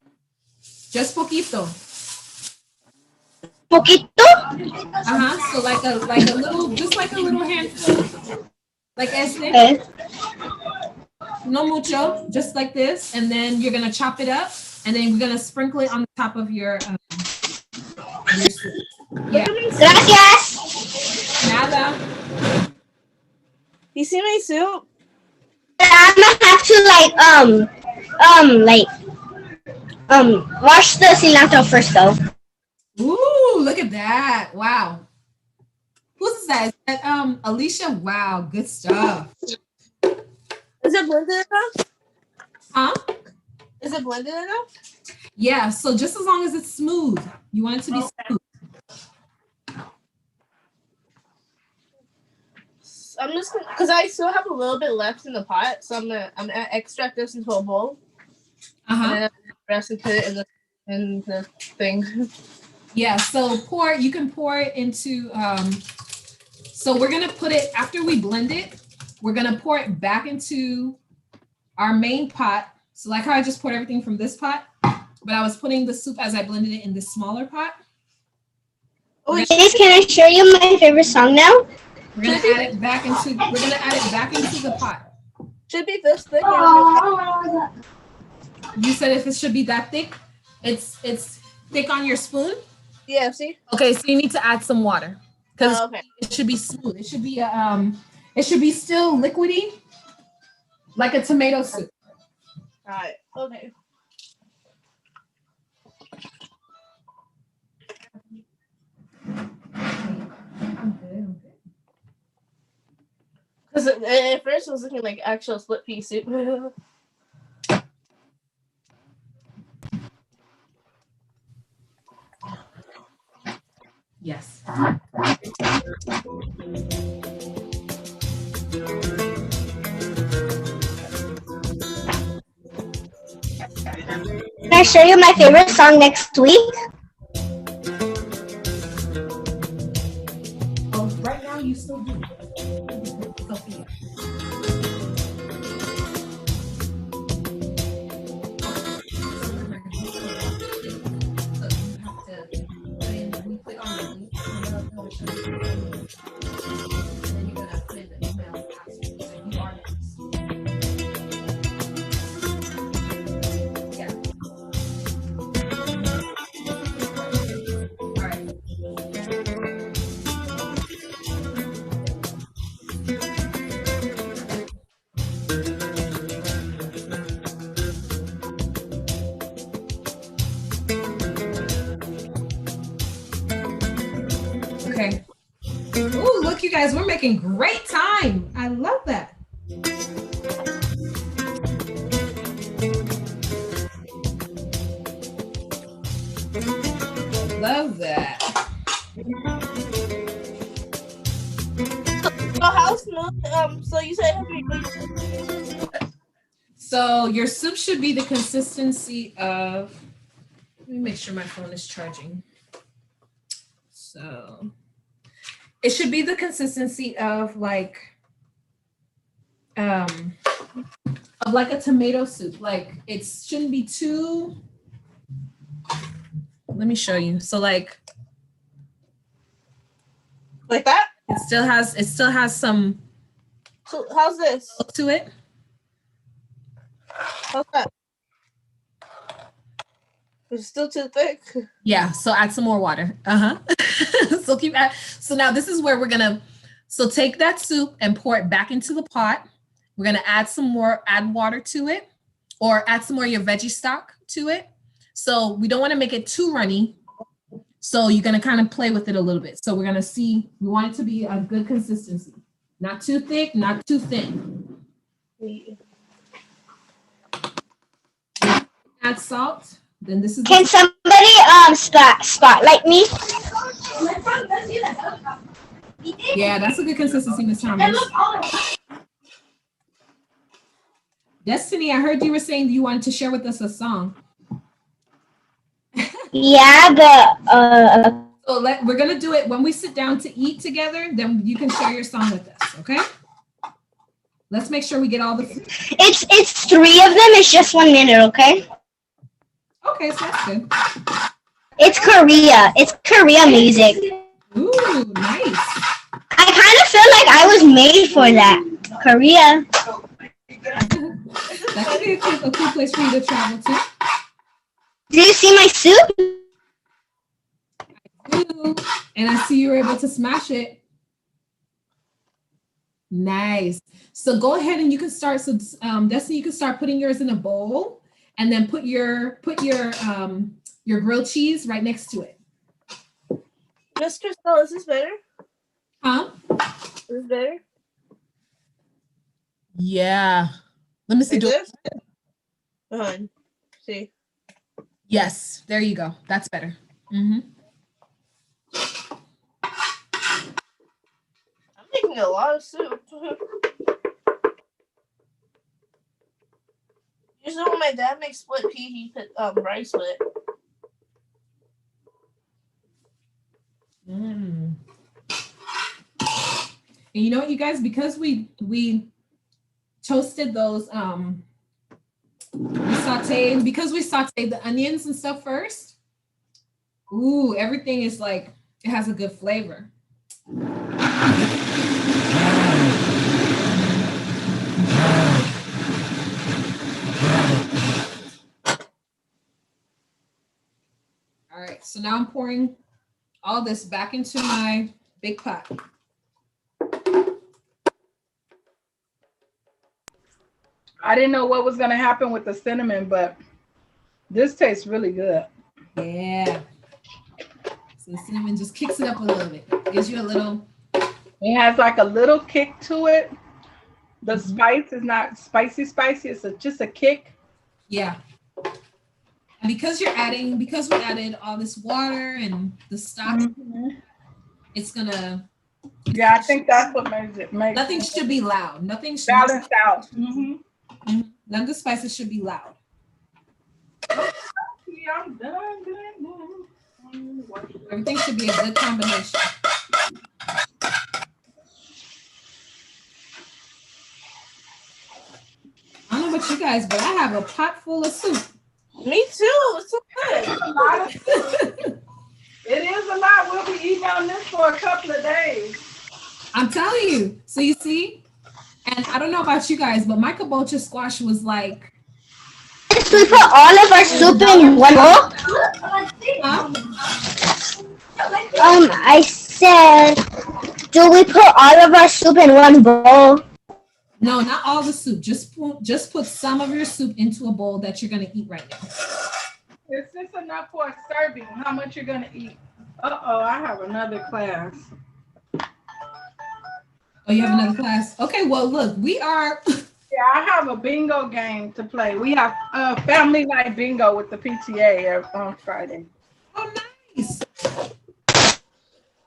Just poquito.
Poquito?
So like a little, just like a little handful. Like este.
Okay.
No mucho, just like this. And then you're gonna chop it up, and then we're gonna sprinkle it on the top of your soup. Yeah.
Gracias.
Nada.
You see my soup?
I'm gonna have to wash the cilantro first though.
Ooh, look at that. Wow. Who's that? Is that Alicia? Wow, good stuff.
Is it blended enough?
Huh?
Is it blended enough?
Yeah, so just as long as it's smooth. You want it to be smooth.
I'm just gonna, because I still have a little bit left in the pot, so I'm gonna extract this into a bowl. And then the rest and put it in the thing.
Yeah, so you can pour it into so we're gonna put it after we blend it, we're gonna pour it back into our main pot. So like how I just poured everything from this pot, but I was putting the soup as I blended it in this smaller pot.
Oh,
Guys, can I show you my favorite song now?
We're gonna add it back into the pot.
should be this thick. Or
You said if it should be that thick, it's thick on your spoon.
yeah, see?
Okay, so you need to add some water because
Okay.
it should be smooth. It should be still liquidy, like a tomato soup.
Alright. Okay. Because at first it was looking like actual split pea soup.
Yes.
Can I show you my favorite song next week?
Oh, right now you still do. Sophia. Okay. Oh, look, you guys, we're making great time. I love that. Love that.
So how smooth? So you said
So your soup should be the consistency of, let me make sure my phone is charging. So it should be the consistency of like a tomato soup. Like it shouldn't be too, let me show you. So like
that?
it still has some
So how's this?
look to it.
How's that? It's still too thick.
Yeah, so add some more water. So so now this is where we're gonna, so take that soup and pour it back into the pot. We're gonna add water to it, or add some more of your veggie stock to it. So we don't want to make it too runny. So you're gonna kind of play with it a little bit. So we're gonna see, we want it to be a good consistency. Not too thick, not too thin. Add salt. Then this is.
Can somebody spotlight me?
Yeah, that's a good consistency, Miss Thomas. Destiny, I heard you were saying you wanted to share with us a song.
Yeah, but
So we're gonna do it when we sit down to eat together. Then you can share your song with us, okay? Let's make sure we get all the food.
it's 3 of them. It's just 1 minute, okay?
Okay, so that's good.
It's Korea. It's Korea music.
Ooh, nice.
I kind of feel like I was made for that. Korea.
That could be a cool place for you to travel to.
Do you see my soup?
Ooh, and I see you were able to smash it. Nice. So go ahead and you can start. So Destiny, you can start putting yours in a bowl, and then put your grilled cheese right next to it.
Miss Crystal, is this better?
Huh?
Is this better?
Yeah. Let me see.
Like this? See.
Yes, there you go. That's better. Mm-hmm.
I'm making a lot of soup. Usually when my dad makes split pea, he put rice with it.
And you know what, you guys, because we toasted those, we sauteed the onions and stuff first. Ooh, everything is like, It has a good flavor. All right, so now I'm pouring all this back into my big pot.
I didn't know what was going to happen with the cinnamon, but this tastes really good.
Yeah. So the cinnamon just kicks it up a little bit. Gives you a little.
It has like a little kick to it. The spice is not spicy. It's just a kick.
Yeah. And because we added all this water and the stock, it's gonna.
Yeah, I think that's what makes it.
Nothing should be loud. Nothing should
balanced out.
None of the spices should be loud.
Yeah, I'm done.
Everything should be a good combination. I don't know about you guys, but I have a pot full of soup.
Me too. It's so good.
It's a lot of food. It is a lot. We'll be eating on this for a couple of days.
I'm telling you. So you see, and I don't know about you guys, but my kabocha squash was like.
We put all of our soup in one bowl.
Huh?
I said, do we put all of our soup in one bowl?
No, not all the soup. Just put some of your soup into a bowl that you're gonna eat right now.
Is this enough for a serving? How much you're gonna eat? Uh-oh, I have another class.
Oh, you have another class? Okay, well, look, we are.
Yeah, I have a bingo game to play. We have family night bingo with the PTA on Friday.
Oh, nice.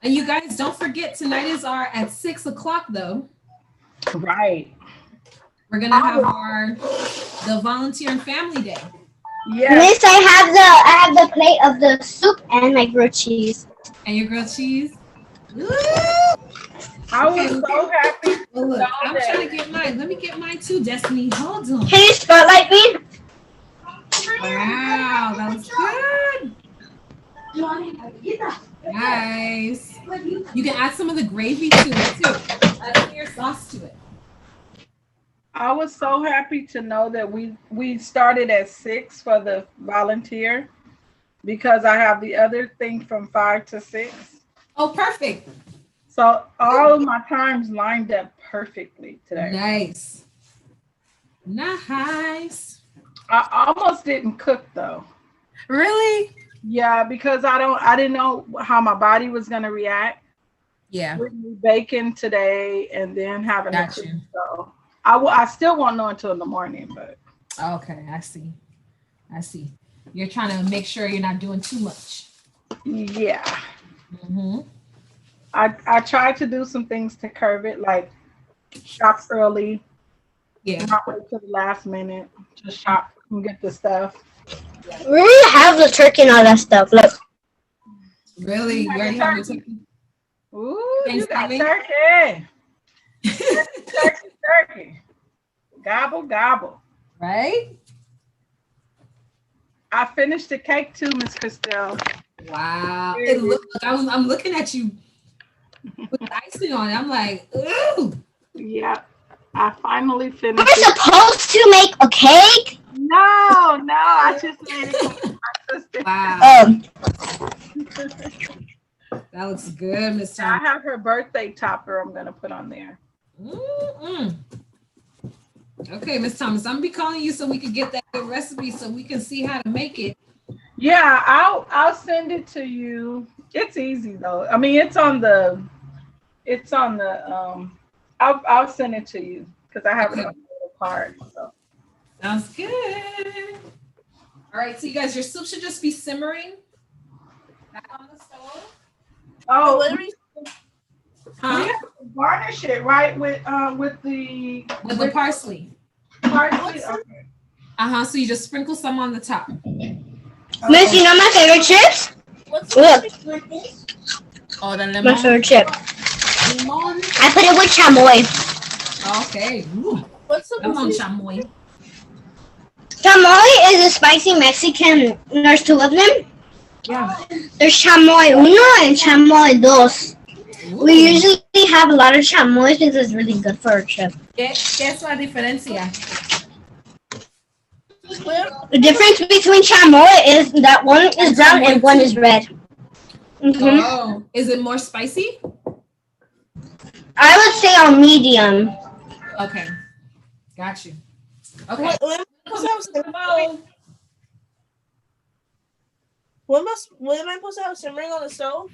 And you guys, don't forget, tonight is at 6 o'clock, though.
Right.
We're gonna have the volunteer and family day.
Yeah.
Miss, I have the plate of the soup and my grilled cheese.
And your grilled cheese. Woo!
I was so happy.
Well, look, I'm trying to get mine. Let me get mine too, Destiny. Hold on.
Can you spotlight me?
Wow, that was good. Nice. You can add some of the gravy to it too. Add some of your sauce to it.
I was so happy to know that we started at 6 for the volunteer because I have the other thing from 5 to 6.
Oh, perfect.
So all of my times lined up perfectly today.
Nice. Nice.
I almost didn't cook though.
Really?
Yeah, because I didn't know how my body was gonna react.
Yeah.
With me baking today and then having
Got
to cook.
you.
So I still won't know until in the morning, but
Okay, I see. You're trying to make sure you're not doing too much.
yeah.
Mm-hmm.
I tried to do some things to curb it, like shop early.
Yeah.
Not wait till the last minute. Just shop and get the stuff.
We already have the turkey and all that stuff. Look.
Really? You already have your turkey?
Ooh, you got
Thanksgiving?
turkey. Turkey. Gobble, gobble.
Right?
I finished the cake too, Miss Christelle.
Wow. I'm looking at you with the icing on it. I'm like, ooh.
Yeah, I finally finished
We're
it.
supposed to make a cake?
No, I just made it.
Wow. That looks good, Miss
I
Tom.
have her birthday topper I'm going to put on there.
Okay, Miss Thomas, I'm gonna be calling you so we can get that good recipe so we can see how to make it.
Yeah, I'll send it to you. It's easy though. I mean, I'll send it to you because I have it on the card. So.
Sounds good. All right, so you guys, your soup should just be simmering back on the stove.
Oh,
What are we-
Huh?
we have to garnish it right with the
Parsley.
parsley. Okay.
So you just sprinkle some on the top.
Miss, you know my favorite chips?
What's
Look.
Oh, the
My
lemon.
favorite chip.
Lemon.
I put it with chamoy.
Okay. Ooh.
What's the
Lemon chamoy.
Chamoy is a spicy Mexican. There's 2 of them.
Yeah.
There's chamoy uno and chamoy dos.
Ooh.
We usually have a lot of chamoy because it's really good for our trip.
¿Qué es la diferencia?
The difference between chamoy is that one is brown and one is red.
Oh, is it more spicy?
I would say on medium.
Okay, got you. Okay.
When am I supposed to have simmering on the stove?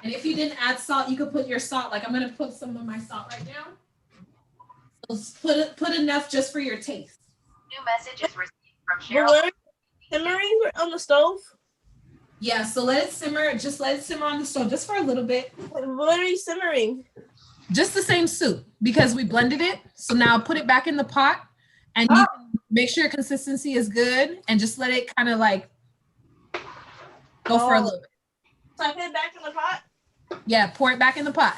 And if you didn't add salt, you could put your salt. Like I'm gonna put some of my salt right now. So put enough just for your taste.
New message is received from Cheryl.
But simmering on the stove?
Yeah, so let it simmer. Just let it simmer on the stove just for a little bit.
What are you simmering?
Just the same soup because we blended it. So now put it back in the pot and you can make sure your consistency is good and just let it kind of like go for a little bit.
So I put it back in the pot?
Yeah, pour it back in the pot.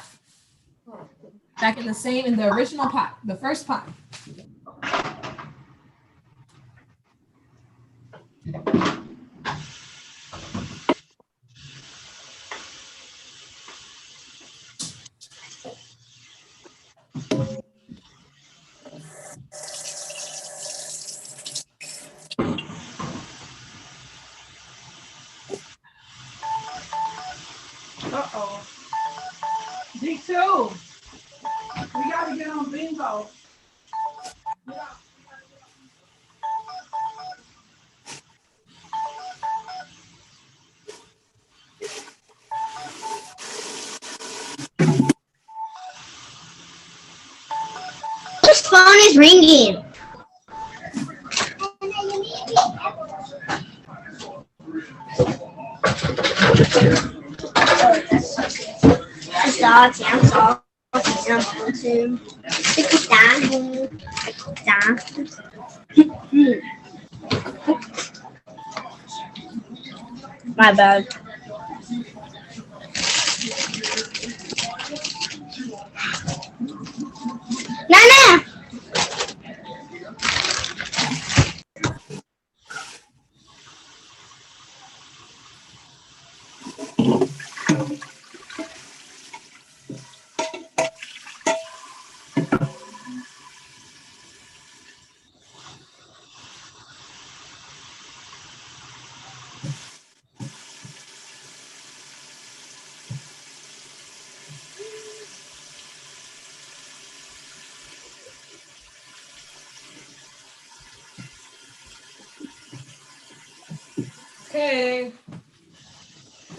Back in the original pot, the first pot.
Uh-oh. D2. We gotta get on bingo.
Whose phone is ringing? Dogs, I'm sorry. My bad. Nana!
Okay.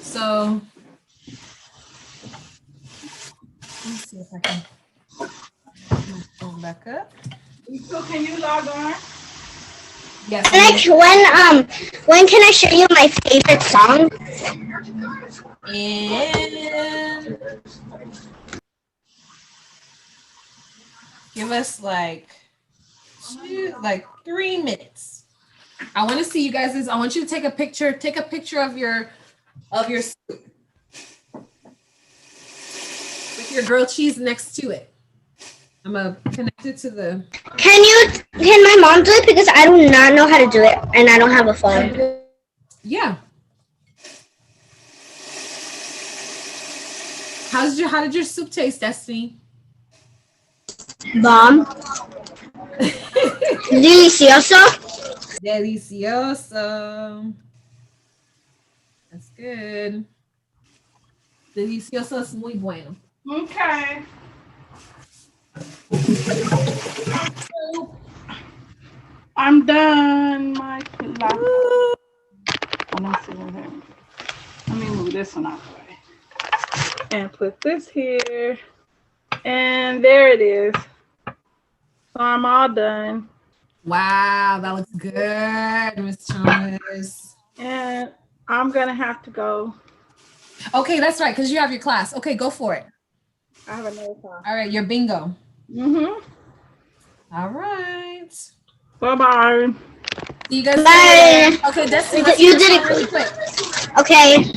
So let's see if I can pull back up.
So can you log on?
Yes.
When can I show you my favorite song?
And give us like 3 minutes. I want to see you guys. I want you to take a picture. Take a picture of your soup with your grilled cheese next to it. I'm gonna connect it to the.
Can my mom do it because I do not know how to do it and I don't have a phone.
Yeah. How did your soup taste, Destiny?
Bomb. Delicioso.
Delicioso. That's good. Delicioso es muy bueno.
Okay. I'm done. My laptop. Let me move this one out of the way. And put this here. And there it is. So I'm all done.
Wow, that looks good, Miss Thomas.
And I'm gonna have to go.
Okay, that's right, because you have your class. Okay, go for it.
I have another class.
All right, your bingo.
Mm-hmm.
All right.
Bye-bye.
See you guys
Bye.
later. Okay, Destiny,
You did it
really quick.
Okay.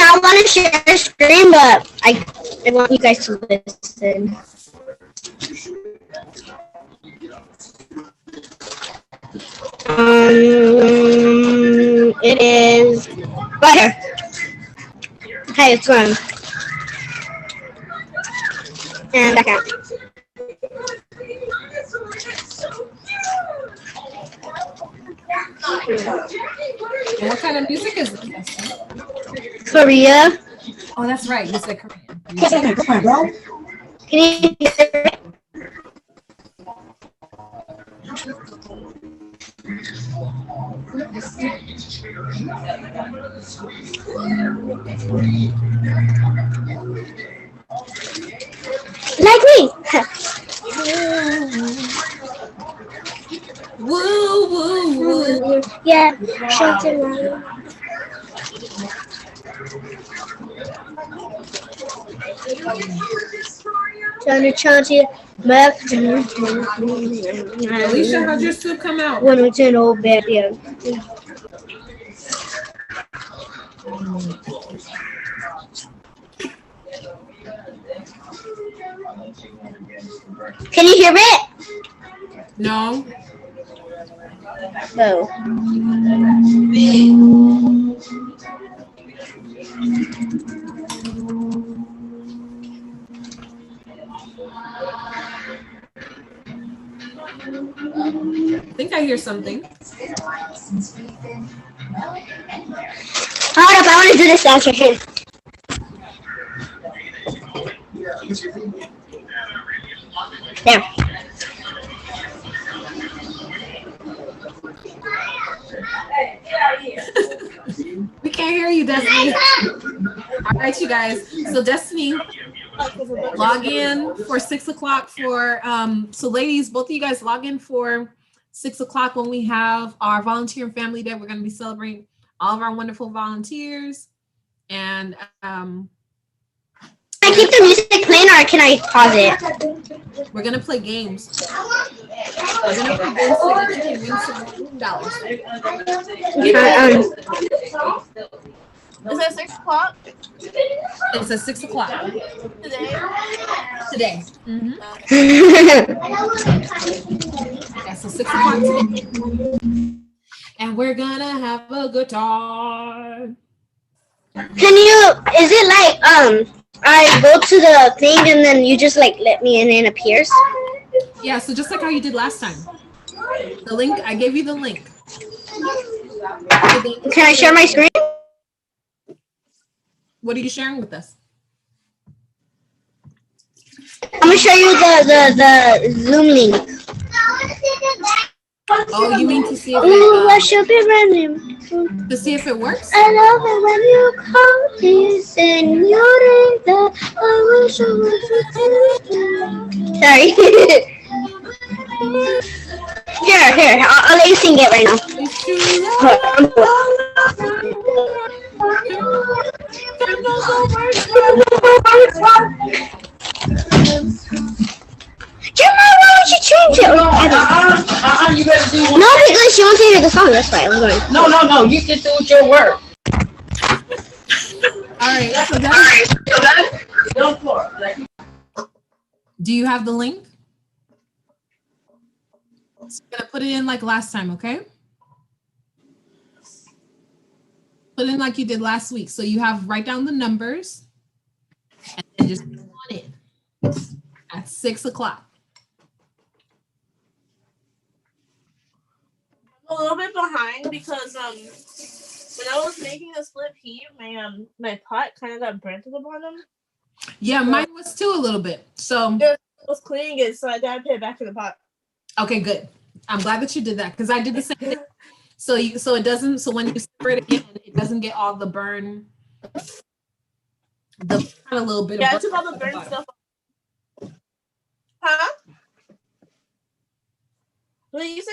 I want to share the screen, but I want you guys to listen. It is right here. Okay, it's going. And back out.
And what kind of music is it?
Korea.
Oh, that's right. You said Korean.
Can you hear it? Like me.
Woo, woo, woo.
Yeah, shelter. Trying to charge it back.
Alicia, how'd your soup come out?
When it's an old bed, yeah. Can you hear it?
No.
No.
I think I hear something.
Hold up, I want to do this dance right here. There.
We can't hear you, Destiny. All right, you guys. So Destiny, log in for 6 o'clock for, so ladies, both of you guys log in for 6 o'clock when we have our volunteer and family day. We're going to be celebrating all of our wonderful volunteers. And
Can I keep the music playing or can I pause it?
we're going to play games. We're going to play games so that you can win some dollars.
Is that 6 o'clock
It's at 6 o'clock
today?
today. Yeah, so 6 o'clock today. And we're going to have a good time.
Can you, is it like, I go to the thing and then you just like let me in and it appears?
Yeah, so just like how you did last time. The link, I gave you the link.
Can I share my screen?
What are you sharing with us?
I'm gonna show you the Zoom link.
Oh, you mean to see if
Ooh, I
it,
should be running.
to see if it works?
I love it when you call me señorita. I wish I was. Sorry. Here, I'll let you sing it right now. Why would you change it?
You better do one.
No, because she wants to hear the song. That's why I'm going.
No. You can do your work.
All right, so do you have the link? So I'm gonna put it in like last time, okay? Put in like you did last week. So you have write down the numbers and then just put on it at 6 o'clock.
I'm a little bit behind because when I was making the split pea, my pot kind of got burnt to the bottom.
Yeah, mine was too a little bit. So
I was cleaning it, so I gotta put it back in the pot.
okay, good. I'm glad that you did that because I did the same thing. So it doesn't. So when you stir it again, it doesn't get all the burn. The kind of little bit.
Yeah,
of
I took all the burn stuff off. Huh? What did you say?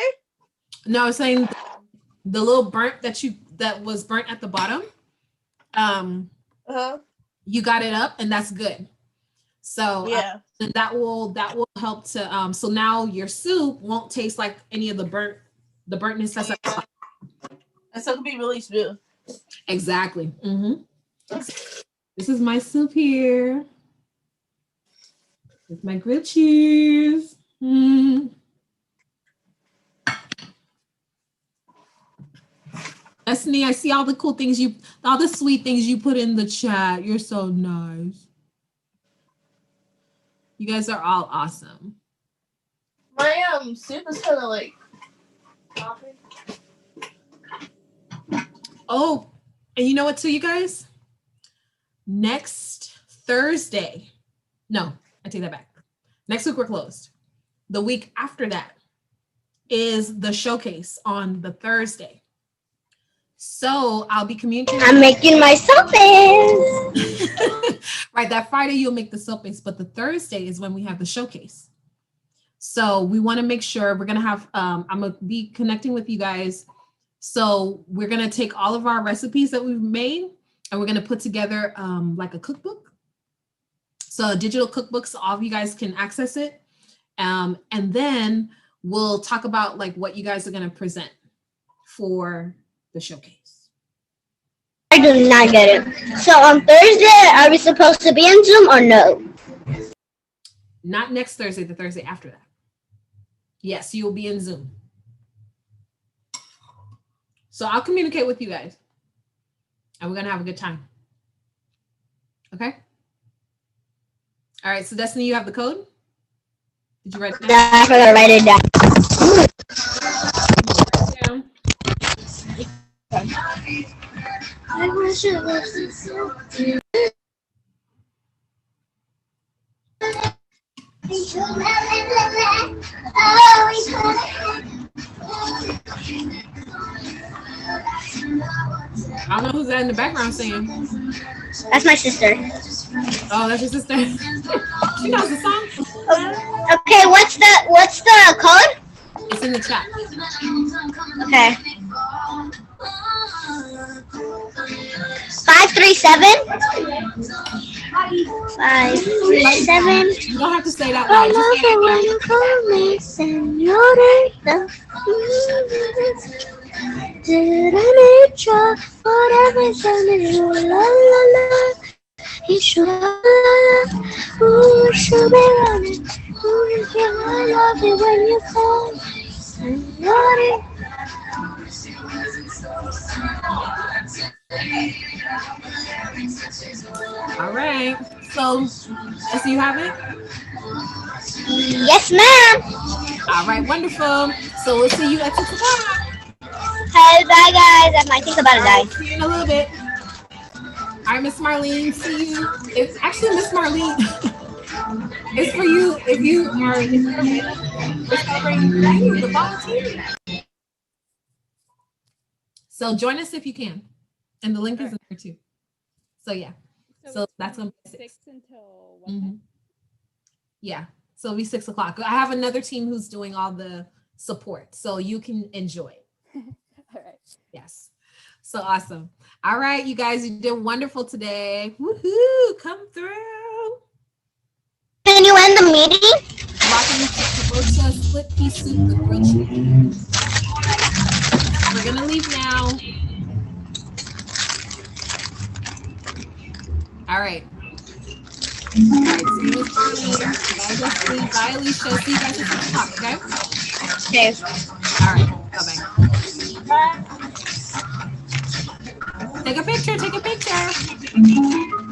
No, I was saying the little burnt that was burnt at the bottom. You got it up, and that's good. So
yeah,
that will help to so now your soup won't taste like any of the burntness that's at the bottom.
and so it can be really smooth.
Exactly. Mm-hmm. This is my soup here. With my grilled cheese. Destiny, I see all the cool things all the sweet things you put in the chat. You're so nice. You guys are all awesome.
My soup is kind of like popping.
Oh, and you know what too, you guys? Next Thursday. No, I take that back. Next week we're closed. The week after that is the showcase on the Thursday. So I'll be communicating.
I'm making my sopes.
Right, that Friday you'll make the sopes, but the Thursday is when we have the showcase. So we want to make sure we're gonna have. I'm gonna be connecting with you guys. So we're gonna take all of our recipes that we've made, and we're gonna put together like a cookbook. So a digital cookbook, so all of you guys can access it, and then we'll talk about like what you guys are gonna present for the showcase.
I do not get it. So on Thursday, are we supposed to be in Zoom or no?
Not next Thursday, the Thursday after that. Yes, you will be in Zoom. So I'll communicate with you guys. And we're going to have a good time. Okay? All right, so Destiny, you have the code? Did you write it down?
I forgot to write it down. I wish it wasn't so dear.
I don't know who's that in the background singing.
That's my sister.
Oh, that's your sister. She knows the song.
Okay, what's the code?
It's in the chat.
Okay. 537. 537.
You don't have to say that
I
loud.
love it when you call me señorita. Did I make sure whatever sounded you la la la? You should ooh, should be running. Ooh, I love it when you call me señorita.
All right. So you have it?
Yes, ma'am.
All right, wonderful. So we'll see you at 6 o'clock.
Hey, bye, guys. I think about it, guys.
See you in a little bit. All right, Miss Marlene, see you. It's actually Miss Marlene. It's for you if you're available. We're celebrating the volunteer. So join us if you can. And the link is in there too. So yeah. So that's gonna be 6
until what time?
Yeah. So it'll be 6 o'clock. I have another team who's doing all the support, so you can enjoy.
All right.
Yes. So awesome. All right, you guys, you did wonderful today. Woohoo! Come through.
Can you end the meeting?
Welcome to split pea soup with grilled cheese. We're gonna leave now. All right. All right. See you Bye, Leslie. Bye, Alicia. See you guys at 6 o'clock, okay?
Okay.
All right. Bye-bye. Take a picture. Take a picture.